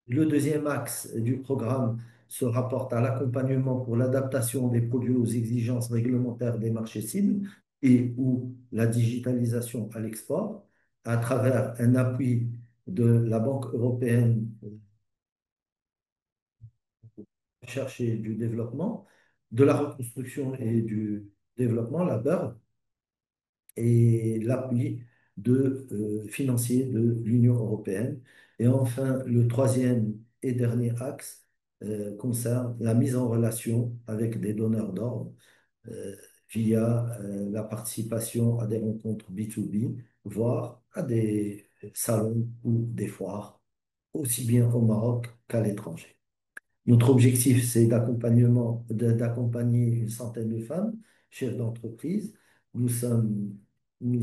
Le deuxième axe du programme se rapporte à l'accompagnement pour l'adaptation des produits aux exigences réglementaires des marchés cibles et ou la digitalisation à l'export à travers un appui de la Banque européenne de recherche et du développement, de la reconstruction et du développement, la BERD, et l'appui financier de l'Union européenne. Et enfin, le troisième et dernier axe concerne la mise en relation avec des donneurs d'ordre euh, via la participation à des rencontres B2B, voire à des salons ou des foires, aussi bien au Maroc qu'à l'étranger. Notre objectif, c'est d'accompagner une centaine de femmes, chefs d'entreprise. Nous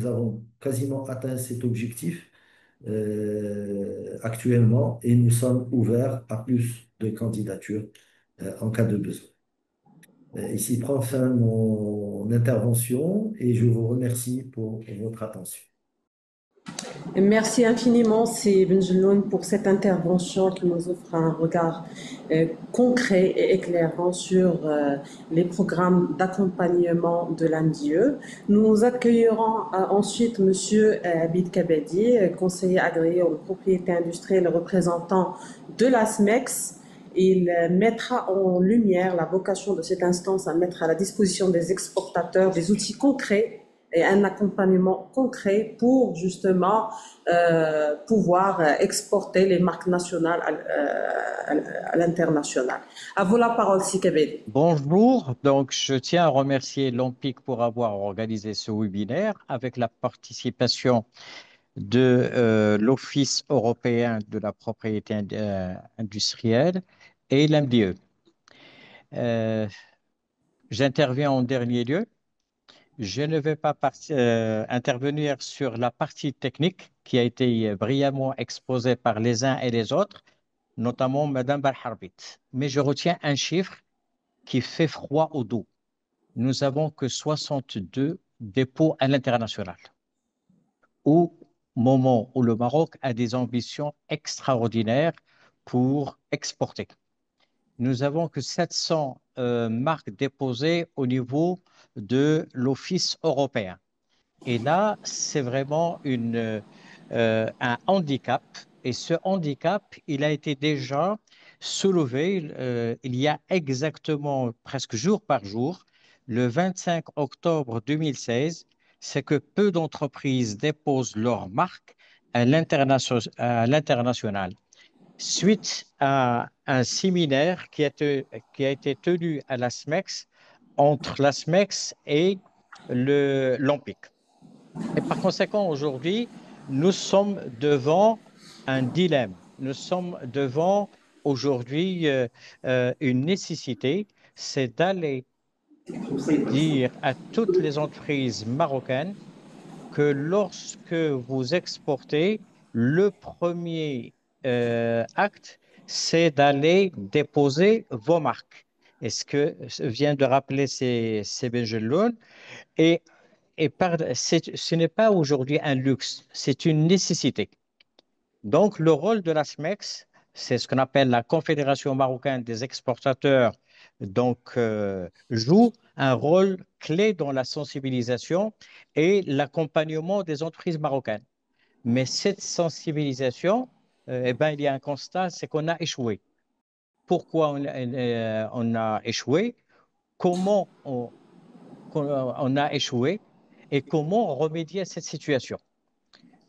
avons quasiment atteint cet objectif actuellement et nous sommes ouverts à plus de candidatures en cas de besoin. Ici prend fin mon intervention et je vous remercie pour votre attention. Merci infiniment, c'est Benjeloun, pour cette intervention qui nous offre un regard concret et éclairant sur les programmes d'accompagnement de l'AMDIE. Nous accueillerons ensuite Monsieur Abid Kabedi, conseiller agréé aux propriétés industrielles représentant de la SMEX. Il mettra en lumière la vocation de cette instance à mettre à la disposition des exportateurs des outils concrets et un accompagnement concret pour justement pouvoir exporter les marques nationales à l'international. À vous la parole, Sikabedi. Bonjour, donc je tiens à remercier l'OMPIC pour avoir organisé ce webinaire avec la participation de l'Office européen de la propriété industrielle et l'MDE. J'interviens en dernier lieu. Je ne vais pas intervenir sur la partie technique qui a été brillamment exposée par les uns et les autres, notamment Madame Barharbit. Mais je retiens un chiffre qui fait froid au dos. Nous avons que 62 dépôts à l'international, au moment où le Maroc a des ambitions extraordinaires pour exporter. Nous avons que 700 marques déposées au niveau de l'Office européen. Et là, c'est vraiment un handicap. Et ce handicap, il a été déjà soulevé il y a exactement presque jour par jour, le 25 octobre 2016, c'est que peu d'entreprises déposent leur marque à l'international. Suite à un séminaire qui a été tenu à la SMEX, entre la SMEX et l'OMPIC. Et par conséquent, aujourd'hui, nous sommes devant un dilemme. Nous sommes devant aujourd'hui une nécessité, c'est d'aller dire à toutes les entreprises marocaines que lorsque vous exportez, le premier acte, c'est d'aller déposer vos marques. Et ce que vient de rappeler ces Benjeloun, et, ce n'est pas aujourd'hui un luxe, c'est une nécessité. Donc, le rôle de la SMEX, c'est ce qu'on appelle la Confédération marocaine des exportateurs, donc joue un rôle clé dans la sensibilisation et l'accompagnement des entreprises marocaines. Mais cette sensibilisation, eh ben, il y a un constat, c'est qu'on a échoué. Pourquoi on a échoué? Comment on a échoué et comment remédier à cette situation?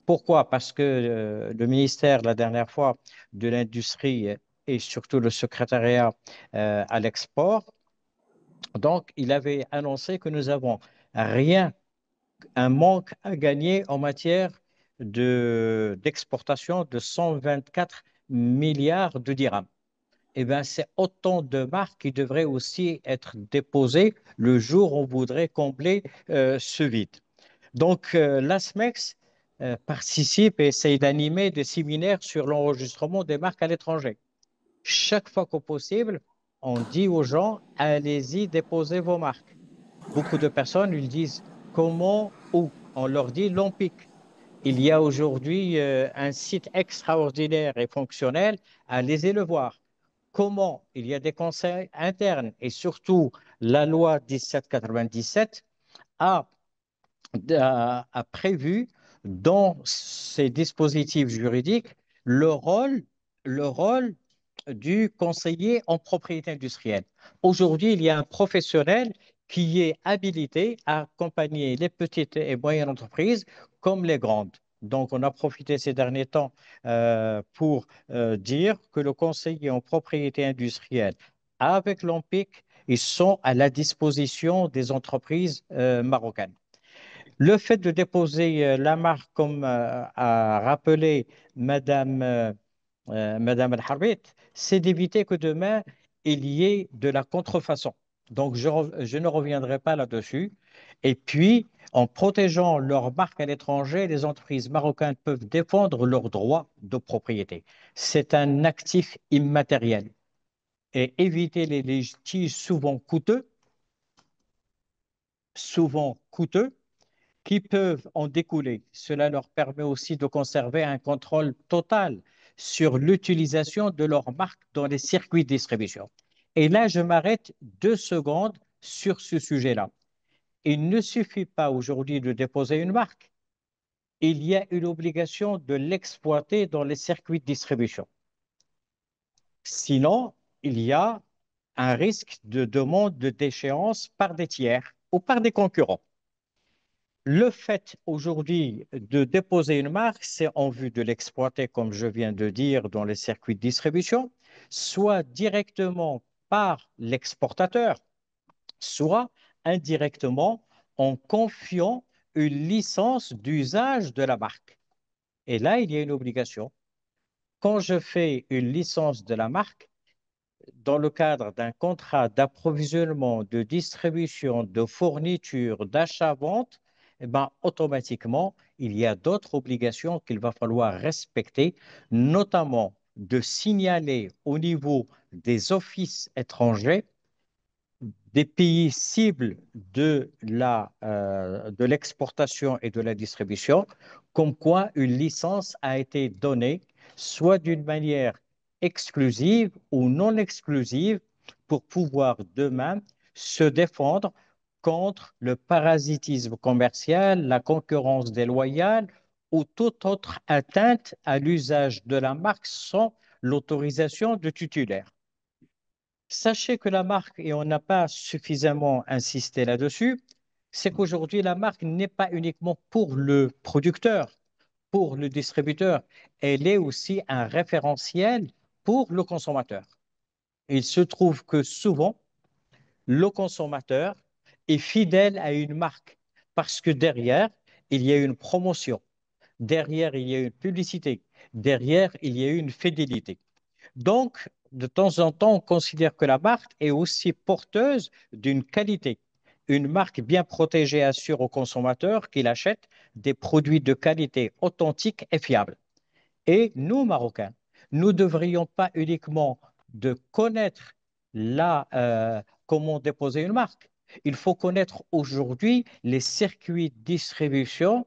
Pourquoi? Parce que le ministère, la dernière fois, de l'Industrie et surtout le secrétariat à l'export, donc il avait annoncé que nous avons rien, un manque à gagner en matière d'exportation de 124 milliards de dirhams. Eh bien, c'est autant de marques qui devraient aussi être déposées le jour où on voudrait combler ce vide. Donc, l'ASMEX participe et essaye d'animer des séminaires sur l'enregistrement des marques à l'étranger. Chaque fois que possible, on dit aux gens, allez-y, déposez vos marques. Beaucoup de personnes, ils disent, comment, où? On leur dit l'OMPIC. Il y a aujourd'hui un site extraordinaire et fonctionnel, allez-y le voir. Comment? Il y a des conseils internes et surtout la loi 1797 a a prévu dans ces dispositifs juridiques le rôle du conseiller en propriété industrielle. Aujourd'hui, il y a un professionnel qui est habilité à accompagner les petites et moyennes entreprises comme les grandes. Donc, on a profité ces derniers temps pour dire que le conseiller en propriété industrielle, avec l'OMPIC, ils sont à la disposition des entreprises marocaines. Le fait de déposer la marque, comme a rappelé Madame, Madame El-Harbit, c'est d'éviter que demain, il y ait de la contrefaçon. Donc, je ne reviendrai pas là-dessus. Et puis, en protégeant leur marque à l'étranger, les entreprises marocaines peuvent défendre leurs droits de propriété. C'est un actif immatériel. Et éviter les litiges souvent coûteux, qui peuvent en découler. Cela leur permet aussi de conserver un contrôle total sur l'utilisation de leur marque dans les circuits de distribution. Et là, je m'arrête 2 secondes sur ce sujet-là. Il ne suffit pas aujourd'hui de déposer une marque. Il y a une obligation de l'exploiter dans les circuits de distribution. Sinon, il y a un risque de demande de déchéance par des tiers ou par des concurrents. Le fait aujourd'hui de déposer une marque, c'est en vue de l'exploiter, comme je viens de dire, dans les circuits de distribution, soit directement par l'exportateur, soit indirectement en confiant une licence d'usage de la marque. Et là, il y a une obligation. Quand je fais une licence de la marque, dans le cadre d'un contrat d'approvisionnement, de distribution, de fourniture, d'achat-vente, eh ben, automatiquement, il y a d'autres obligations qu'il va falloir respecter, notamment de signaler au niveau des offices étrangers des pays cibles de l'exportation et de la distribution, comme quoi une licence a été donnée, soit d'une manière exclusive ou non exclusive, pour pouvoir demain se défendre contre le parasitisme commercial, la concurrence déloyale ou toute autre atteinte à l'usage de la marque sans l'autorisation de titulaire. Sachez que la marque, et on n'a pas suffisamment insisté là-dessus, c'est qu'aujourd'hui, la marque n'est pas uniquement pour le producteur, pour le distributeur, elle est aussi un référentiel pour le consommateur. Il se trouve que souvent, le consommateur est fidèle à une marque parce que derrière, il y a une promotion, derrière, il y a une publicité, derrière, il y a une fidélité. Donc, de temps en temps, on considère que la marque est aussi porteuse d'une qualité. Une marque bien protégée assure au consommateur qu'il achète des produits de qualité authentique et fiable. Et nous, Marocains, nous ne devrions pas uniquement de connaître comment déposer une marque. Il faut connaître aujourd'hui les circuits de distribution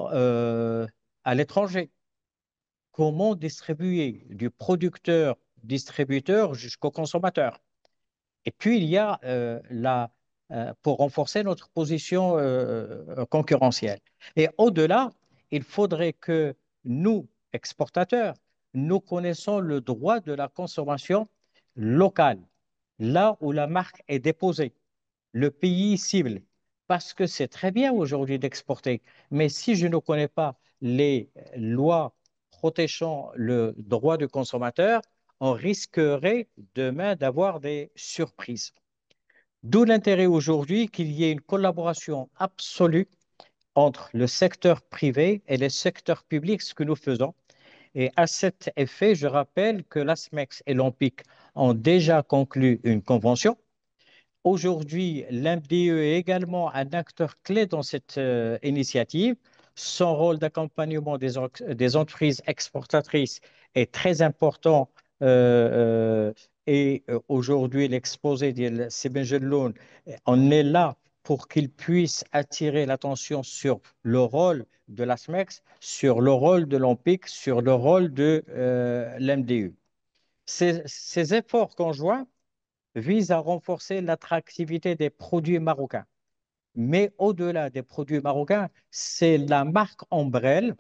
euh, à l'étranger. Comment distribuer du producteur, distributeur jusqu'au consommateur. Et puis, il y a pour renforcer notre position concurrentielle. Et au-delà, il faudrait que nous, exportateurs, nous connaissons le droit de la consommation locale, là où la marque est déposée, le pays cible. Parce que c'est très bien aujourd'hui d'exporter, mais si je ne connais pas les lois protégeant le droit du consommateur, on risquerait demain d'avoir des surprises. D'où l'intérêt aujourd'hui qu'il y ait une collaboration absolue entre le secteur privé et le secteur public, ce que nous faisons. Et à cet effet, je rappelle que l'ASMEX et l'OMPIC ont déjà conclu une convention. Aujourd'hui, l'MDE est également un acteur clé dans cette initiative. Son rôle d'accompagnement des entreprises exportatrices est très important. Aujourd'hui, l'exposé de Sibengel, on est là pour qu'il puisse attirer l'attention sur le rôle de la SMEX, sur le rôle de l'OMPIC, sur le rôle de l'MDE. Ces efforts conjoints vise à renforcer l'attractivité des produits marocains. Mais au-delà des produits marocains, c'est la marque Ombrelle,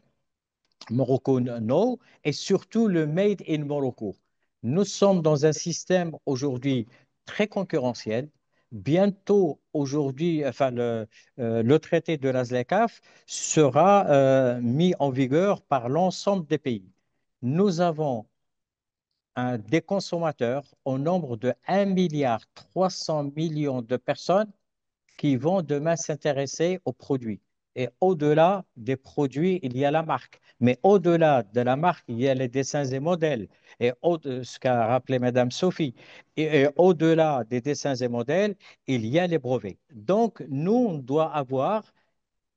Morocco No, et surtout le Made in Morocco. Nous sommes dans un système aujourd'hui très concurrentiel. Bientôt, aujourd'hui, le traité de la ZLECAf sera mis en vigueur par l'ensemble des pays. Nous avons des consommateurs au nombre de 1,3 milliard de personnes qui vont demain s'intéresser aux produits. Et au-delà des produits, il y a la marque. Mais au-delà de la marque, il y a les dessins et modèles. Ce qu'a rappelé Madame Sophie. Et au-delà des dessins et modèles, il y a les brevets. Donc, nous, on doit avoir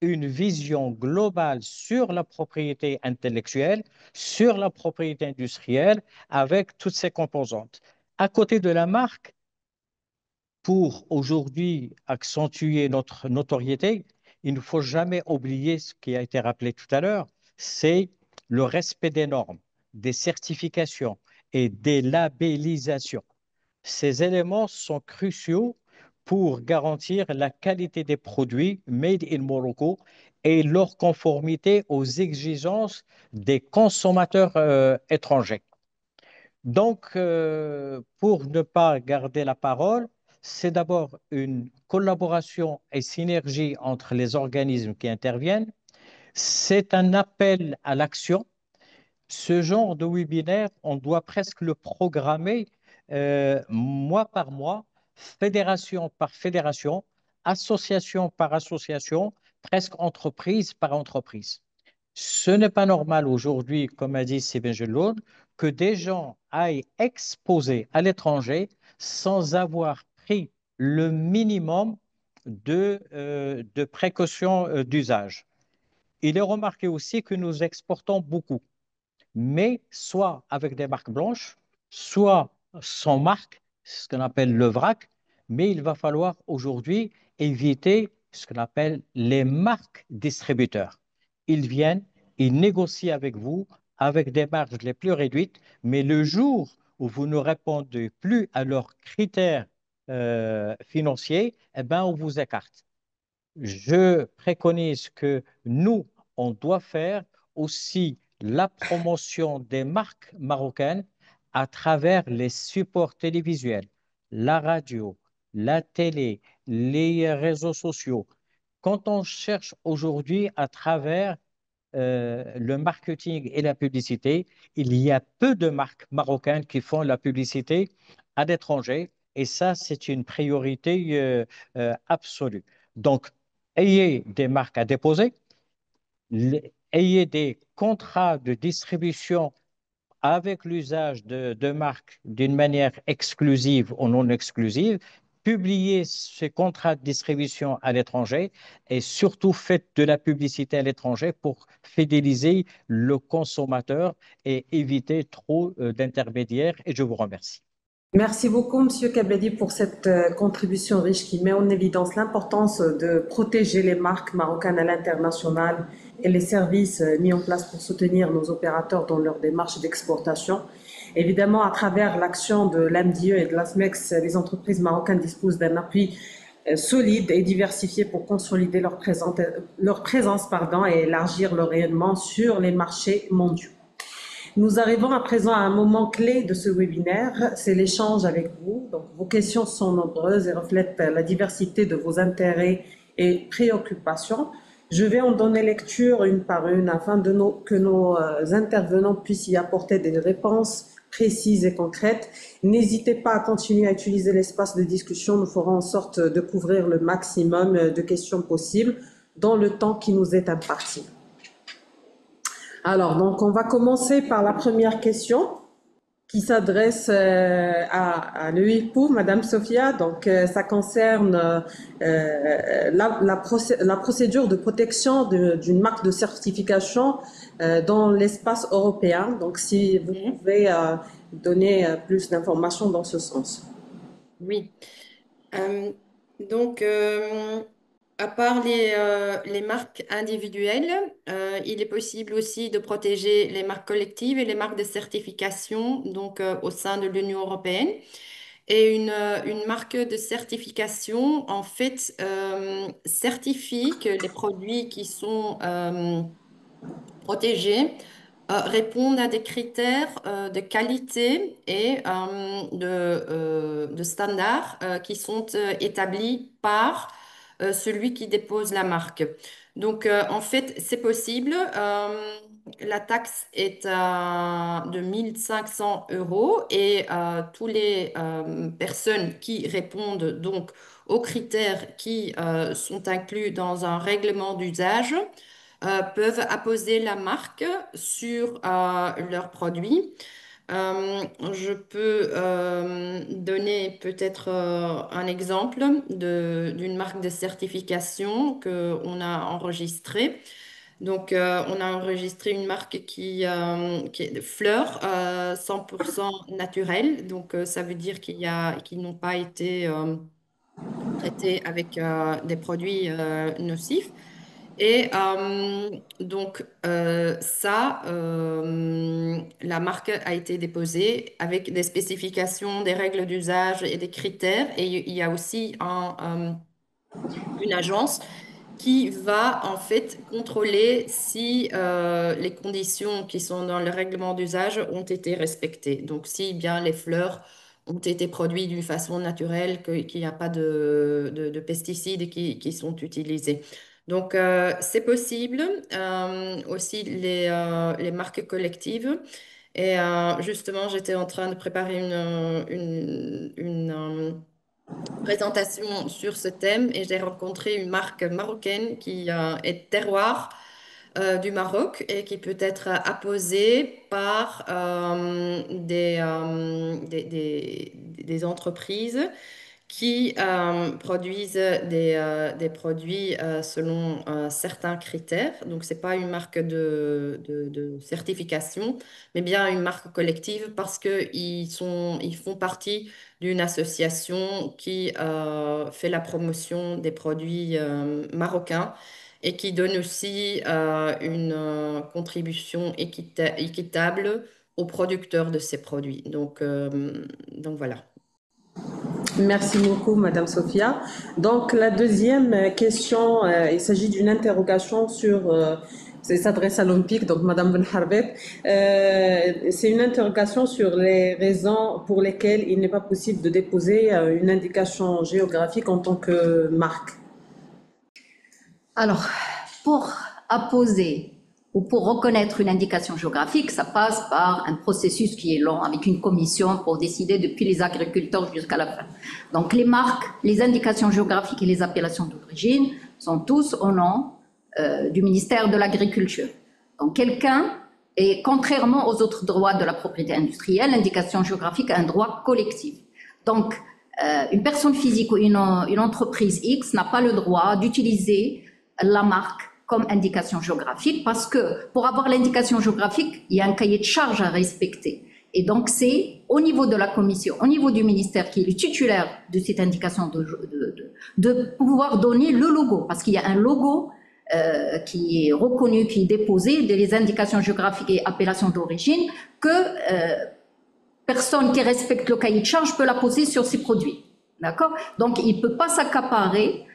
une vision globale sur la propriété intellectuelle, sur la propriété industrielle, avec toutes ses composantes. À côté de la marque, pour aujourd'hui accentuer notre notoriété, il ne faut jamais oublier ce qui a été rappelé tout à l'heure, c'est le respect des normes, des certifications et des labellisations. Ces éléments sont cruciaux pour garantir la qualité des produits made in Morocco et leur conformité aux exigences des consommateurs étrangers. Donc, pour ne pas garder la parole, c'est d'abord une collaboration et synergie entre les organismes qui interviennent. C'est un appel à l'action. Ce genre de webinaire, on doit presque le programmer mois par mois, fédération par fédération, association par association, presque entreprise par entreprise. Ce n'est pas normal aujourd'hui, comme a dit Sébastien Gelon, que des gens aillent exposer à l'étranger sans avoir pris le minimum de précautions d'usage. Il est remarqué aussi que nous exportons beaucoup, mais soit avec des marques blanches, soit sans marque, ce qu'on appelle le vrac, mais il va falloir aujourd'hui éviter ce qu'on appelle les marques distributeurs. Ils viennent, ils négocient avec vous avec des marges les plus réduites, mais le jour où vous ne répondez plus à leurs critères financiers, eh ben, on vous écarte. Je préconise que nous, on doit faire aussi la promotion des marques marocaines à travers les supports télévisuels, la radio, la télé, les réseaux sociaux. Quand on cherche aujourd'hui à travers le marketing et la publicité, il y a peu de marques marocaines qui font la publicité à l'étranger et ça, c'est une priorité absolue. Donc, ayez des marques à déposer, ayez des contrats de distribution avec l'usage de marques d'une manière exclusive ou non exclusive, publiez ces contrats de distribution à l'étranger et surtout faites de la publicité à l'étranger pour fidéliser le consommateur et éviter trop d'intermédiaires. Et je vous remercie. Merci beaucoup, Monsieur Kabedi, pour cette contribution riche qui met en évidence l'importance de protéger les marques marocaines à l'international et les services mis en place pour soutenir nos opérateurs dans leur démarche d'exportation. Évidemment, à travers l'action de l'AMDIE et de l'ASMEX, les entreprises marocaines disposent d'un appui solide et diversifié pour consolider leur présence et élargir leur rayonnement sur les marchés mondiaux. Nous arrivons à présent à un moment clé de ce webinaire, c'est l'échange avec vous. Donc, vos questions sont nombreuses et reflètent la diversité de vos intérêts et préoccupations. Je vais en donner lecture une par une afin que nos intervenants puissent y apporter des réponses précises et concrètes. N'hésitez pas à continuer à utiliser l'espace de discussion. Nous ferons en sorte de couvrir le maximum de questions possibles dans le temps qui nous est imparti. Alors, donc, on va commencer par la première question qui s'adresse à l'EIPO, Madame Sophia. Donc, ça concerne la procédure de protection d'une marque de certification dans l'espace européen. Donc, si vous pouvez donner plus d'informations dans ce sens. Oui. Donc, à part les marques individuelles, il est possible aussi de protéger les marques collectives et les marques de certification donc, au sein de l'Union européenne. Et une marque de certification, en fait, certifie que les produits qui sont protégés répondent à des critères de qualité et de standards qui sont établis par celui qui dépose la marque. Donc, en fait, c'est possible. La taxe est de 1 500 € et toutes les personnes qui répondent donc aux critères qui sont inclus dans un règlement d'usage peuvent apposer la marque sur leurs produits. Je peux donner peut-être un exemple d'une marque de certification qu'on a enregistrée. Donc, on a enregistré une marque qui est de fleurs 100% naturelles. Donc, ça veut dire qu'ils n'ont pas été traités avec des produits nocifs. Et donc, la marque a été déposée avec des spécifications, des règles d'usage et des critères. Et il y a aussi une agence qui va en fait contrôler si les conditions qui sont dans le règlement d'usage ont été respectées. Donc, si bien les fleurs ont été produites d'une façon naturelle, qu'il n'y a pas de pesticides qui sont utilisés. Donc, c'est possible. Aussi, les marques collectives. Et justement, j'étais en train de préparer une présentation sur ce thème et j'ai rencontré une marque marocaine qui est terroir du Maroc et qui peut être apposée par des entreprises qui produisent des produits selon certains critères. Donc, ce n'est pas une marque de certification, mais bien une marque collective parce qu'ils font partie d'une association qui fait la promotion des produits marocains et qui donne aussi une contribution équitable aux producteurs de ces produits. Donc voilà. Merci beaucoup, Madame Sophia. Donc, la deuxième question, il s'agit d'une interrogation ça s'adresse à l'Olympique, donc Madame Benharbet. C'est une interrogation sur les raisons pour lesquelles il n'est pas possible de déposer une indication géographique en tant que marque. Alors, pour apposer ou pour reconnaître une indication géographique, ça passe par un processus qui est long, avec une commission pour décider depuis les agriculteurs jusqu'à la fin. Donc, les marques, les indications géographiques et les appellations d'origine sont tous au nom du ministère de l'Agriculture. Donc, et contrairement aux autres droits de la propriété industrielle, l'indication géographique a un droit collectif. Donc, une personne physique ou une entreprise X n'a pas le droit d'utiliser la marque comme indication géographique parce que pour avoir l'indication géographique, il y a un cahier de charges à respecter. Et donc, c'est au niveau de la commission, au niveau du ministère qui est le titulaire de cette indication de pouvoir donner le logo, parce qu'il y a un logo qui est reconnu, qui est déposé, les indications géographiques et appellations d'origine, que personne qui respecte le cahier de charge peut la poser sur ses produits. D'accord? Donc, il ne peut pas s'accaparer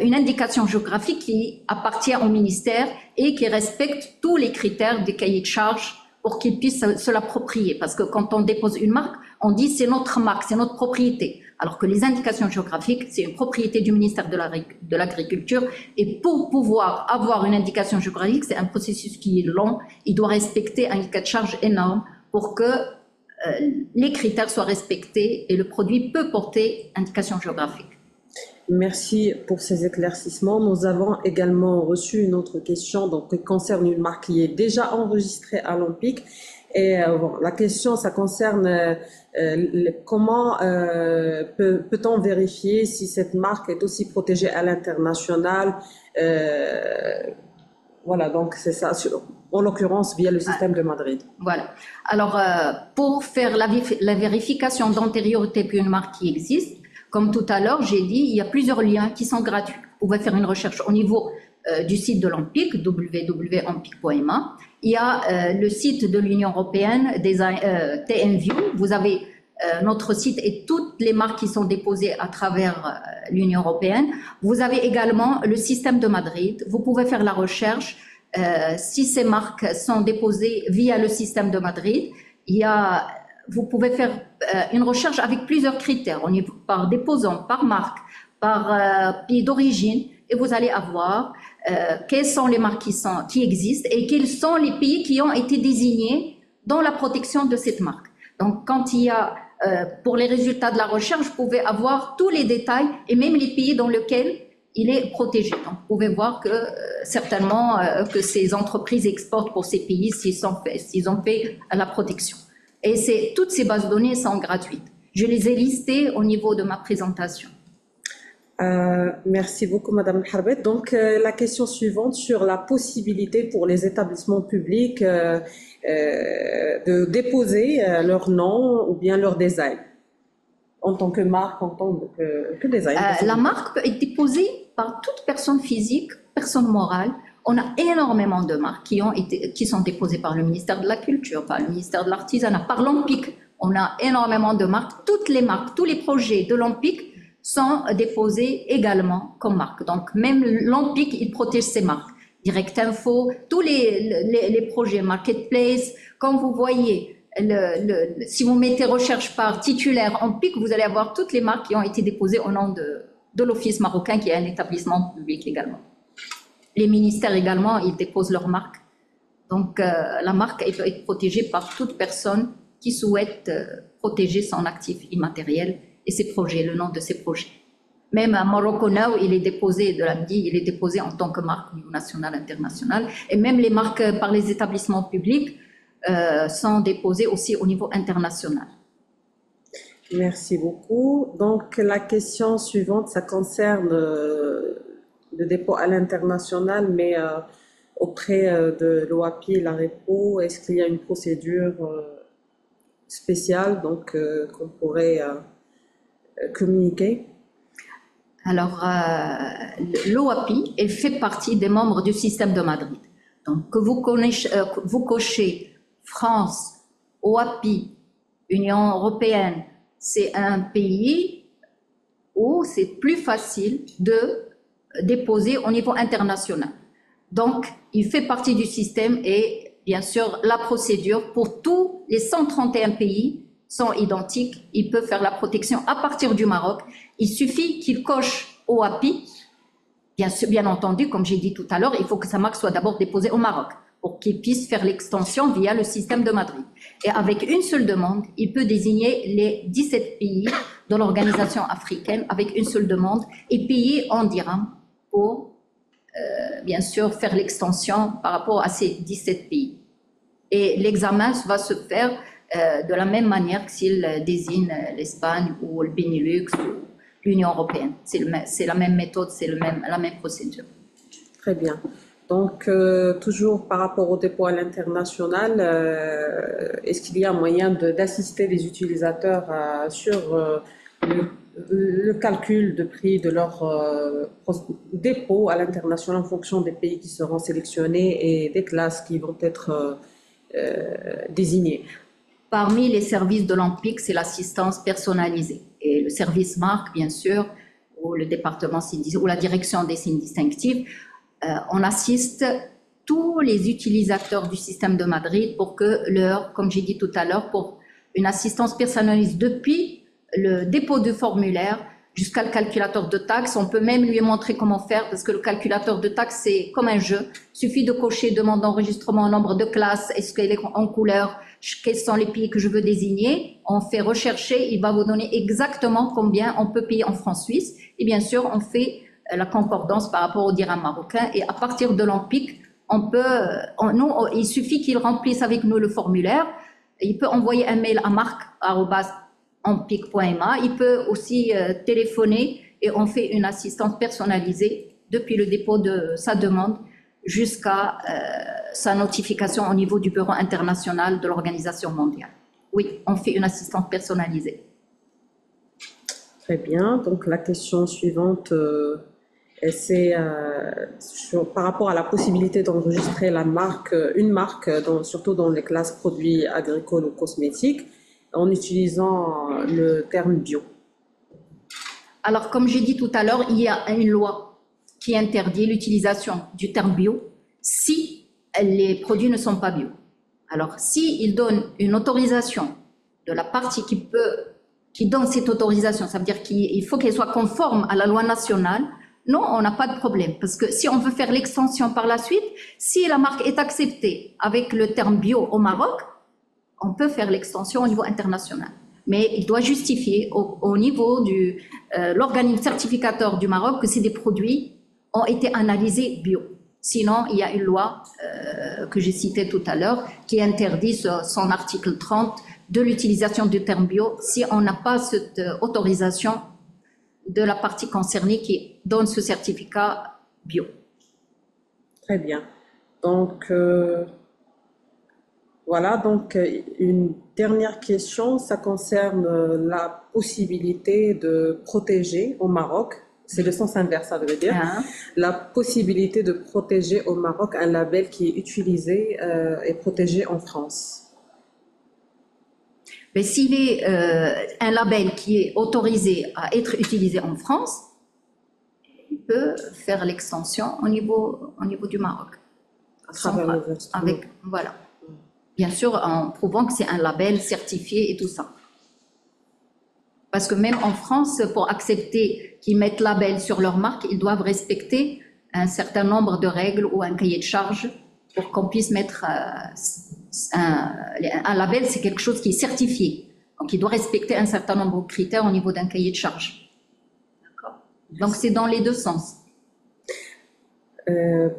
une indication géographique qui appartient au ministère et qui respecte tous les critères des cahiers de charge pour qu'il puisse se l'approprier. Parce que quand on dépose une marque, on dit c'est notre marque, c'est notre propriété. Alors que les indications géographiques, c'est une propriété du ministère de l'Agriculture. Et pour pouvoir avoir une indication géographique, c'est un processus qui est long. Il doit respecter un cahier de charge énorme pour que les critères soient respectés et le produit peut porter indication géographique. Merci pour ces éclaircissements. Nous avons également reçu une autre question donc, qui concerne une marque qui est déjà enregistrée à l'OMPIC. Et bon, la question, ça concerne comment peut-on vérifier si cette marque est aussi protégée à l'international. Voilà, donc c'est ça, en l'occurrence via le système de Madrid. Voilà. Alors, pour faire la vérification d'antériorité d'une marque qui existe, comme tout à l'heure, j'ai dit, il y a plusieurs liens qui sont gratuits. Vous pouvez faire une recherche au niveau du site de l'OMPIC, www.ompic.ma. Il y a le site de l'Union européenne, TNView. Vous avez notre site et toutes les marques qui sont déposées à travers l'Union européenne. Vous avez également le système de Madrid. Vous pouvez faire la recherche si ces marques sont déposées via le système de Madrid. Vous pouvez faire une recherche avec plusieurs critères, par déposant, par marque, par pays d'origine, et vous allez avoir quelles sont les marques qui existent et quels sont les pays qui ont été désignés dans la protection de cette marque. Donc, quand il y a, pour les résultats de la recherche, vous pouvez avoir tous les détails et même les pays dans lesquels il est protégé. Donc, vous pouvez voir que certainement que ces entreprises exportent pour ces pays s'ils ont fait la protection. Et toutes ces bases de données sont gratuites. Je les ai listées au niveau de ma présentation. Merci beaucoup, Madame Harbet. Donc, la question suivante sur la possibilité pour les établissements publics de déposer leur nom ou bien leur design en tant que marque, en tant que design. La marque peut être déposée par toute personne physique, personne morale. On a énormément de marques qui sont déposées par le ministère de la Culture, par le ministère de l'Artisanat, par l'OMPIC. On a énormément de marques. Toutes les marques, tous les projets de l'OMPIC sont déposés également comme marques. Donc, même l'OMPIC, il protège ses marques. Direct Info, tous les projets Marketplace. Quand vous voyez, si vous mettez recherche par titulaire OMPIC, vous allez avoir toutes les marques qui ont été déposées au nom de l'Office marocain, qui est un établissement public également. Les ministères également, ils déposent leurs marques. Donc, la marque elle peut être protégée par toute personne qui souhaite protéger son actif immatériel et ses projets, le nom de ses projets. Même à Morocco Now, il est déposé de l'AMDI, il est déposé en tant que marque au niveau national, international. Et même les marques par les établissements publics sont déposées aussi au niveau international. Merci beaucoup. Donc, la question suivante, ça concerne le dépôt à l'international, mais auprès de l'OAPI et la REPO, est-ce qu'il y a une procédure spéciale donc, qu'on pourrait communiquer? Alors, l'OAPI, elle fait partie des membres du système de Madrid. Donc, que vous cochez France, OAPI, Union européenne, c'est un pays où c'est plus facile de déposer au niveau international. Donc, il fait partie du système et, bien sûr, la procédure pour tous les 131 pays sont identiques. Il peut faire la protection à partir du Maroc. Il suffit qu'il coche OAPI. Bien entendu, comme j'ai dit tout à l'heure, il faut que sa marque soit d'abord déposée au Maroc pour qu'il puisse faire l'extension via le système de Madrid. Et avec une seule demande, il peut désigner les 17 pays de l'organisation africaine avec une seule demande et payer en dirhams pour, bien sûr, faire l'extension par rapport à ces 17 pays. Et l'examen va se faire de la même manière que s'il désigne l'Espagne ou le Benelux ou l'Union européenne. C'est la même méthode, c'est la même procédure. Très bien. Donc, toujours par rapport au dépôt à l'international, est-ce qu'il y a moyen d'assister les utilisateurs sur le calcul de prix de leur dépôt à l'international en fonction des pays qui seront sélectionnés et des classes qui vont être désignées? Parmi les services de l'AMPIC, c'est l'assistance personnalisée. Et le service marque, bien sûr, ou le département ou la direction des signes distinctifs, on assiste tous les utilisateurs du système de Madrid pour que comme j'ai dit tout à l'heure, pour une assistance personnalisée depuis le dépôt du formulaire jusqu'à le calculateur de taxes. On peut même lui montrer comment faire parce que le calculateur de taxes, c'est comme un jeu. Il suffit de cocher demande d'enregistrement, nombre de classes, est-ce qu'elle est en couleur, quels sont les pays que je veux désigner. On fait rechercher, il va vous donner exactement combien on peut payer en francs suisses. Et bien sûr, on fait la concordance par rapport au dirham marocain. Et à partir de l'AMPIC, il suffit qu'il remplisse avec nous le formulaire. Il peut envoyer un mail à marc@ampic.ma. Il peut aussi téléphoner et on fait une assistance personnalisée depuis le dépôt de sa demande jusqu'à sa notification au niveau du bureau international de l'Organisation mondiale. Oui, on fait une assistance personnalisée. Très bien. Donc, la question suivante, c'est par rapport à la possibilité d'enregistrer une marque, surtout dans les classes produits agricoles ou cosmétiques, en utilisant le terme bio. Alors, comme j'ai dit tout à l'heure, il y a une loi qui interdit l'utilisation du terme bio si les produits ne sont pas bio. Alors, s'il donne une autorisation de la partie qui donne cette autorisation, ça veut dire qu'il faut qu'elle soit conforme à la loi nationale, non, on n'a pas de problème. Parce que si on veut faire l'extension par la suite, si la marque est acceptée avec le terme bio au Maroc, on peut faire l'extension au niveau international. Mais il doit justifier au niveau de l'organisme certificateur du Maroc que ces des produits ont été analysés bio. Sinon, il y a une loi que j'ai citée tout à l'heure qui interdit son article 30 de l'utilisation du terme bio si on n'a pas cette autorisation de la partie concernée qui donne ce certificat bio. Très bien. Donc, voilà, donc une dernière question, ça concerne la possibilité de protéger au Maroc, c'est le sens inverse, ça veut dire, la possibilité de protéger au Maroc un label qui est utilisé et protégé en France. Mais s'il est un label qui est autorisé à être utilisé en France, il peut faire l'extension au niveau du Maroc. À travers voilà. Bien sûr, en prouvant que c'est un label certifié et tout ça. Parce que même en France, pour accepter qu'ils mettent label sur leur marque, ils doivent respecter un certain nombre de règles ou un cahier de charges pour qu'on puisse mettre un label, c'est quelque chose qui est certifié. Donc, il doit respecter un certain nombre de critères au niveau d'un cahier de charges. D'accord. Donc, c'est dans les deux sens.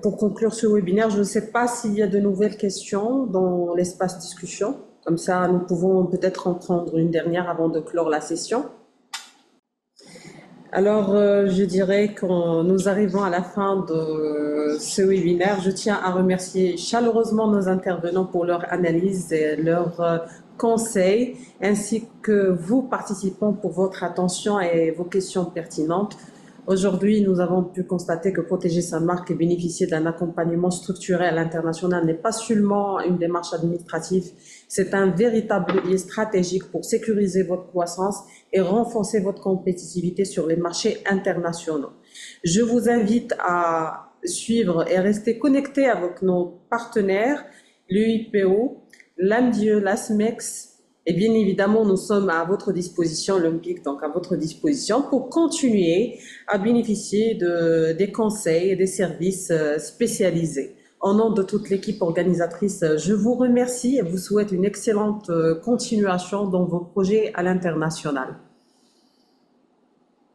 Pour conclure ce webinaire, je ne sais pas s'il y a de nouvelles questions dans l'espace discussion. Comme ça, nous pouvons peut-être en prendre une dernière avant de clore la session. Alors, je dirais que nous arrivons à la fin de ce webinaire. Je tiens à remercier chaleureusement nos intervenants pour leur analyse et leurs conseils, ainsi que vous, participants, pour votre attention et vos questions pertinentes. Aujourd'hui, nous avons pu constater que protéger sa marque et bénéficier d'un accompagnement structuré à l'international n'est pas seulement une démarche administrative, c'est un véritable levier stratégique pour sécuriser votre croissance et renforcer votre compétitivité sur les marchés internationaux. Je vous invite à suivre et rester connecté avec nos partenaires, l'UIPO, l'AMDIE, l'ASMEX, et bien évidemment, nous sommes à votre disposition, l'OMPIC, donc à votre disposition, pour continuer à bénéficier des conseils et des services spécialisés. Au nom de toute l'équipe organisatrice, je vous remercie et vous souhaite une excellente continuation dans vos projets à l'international.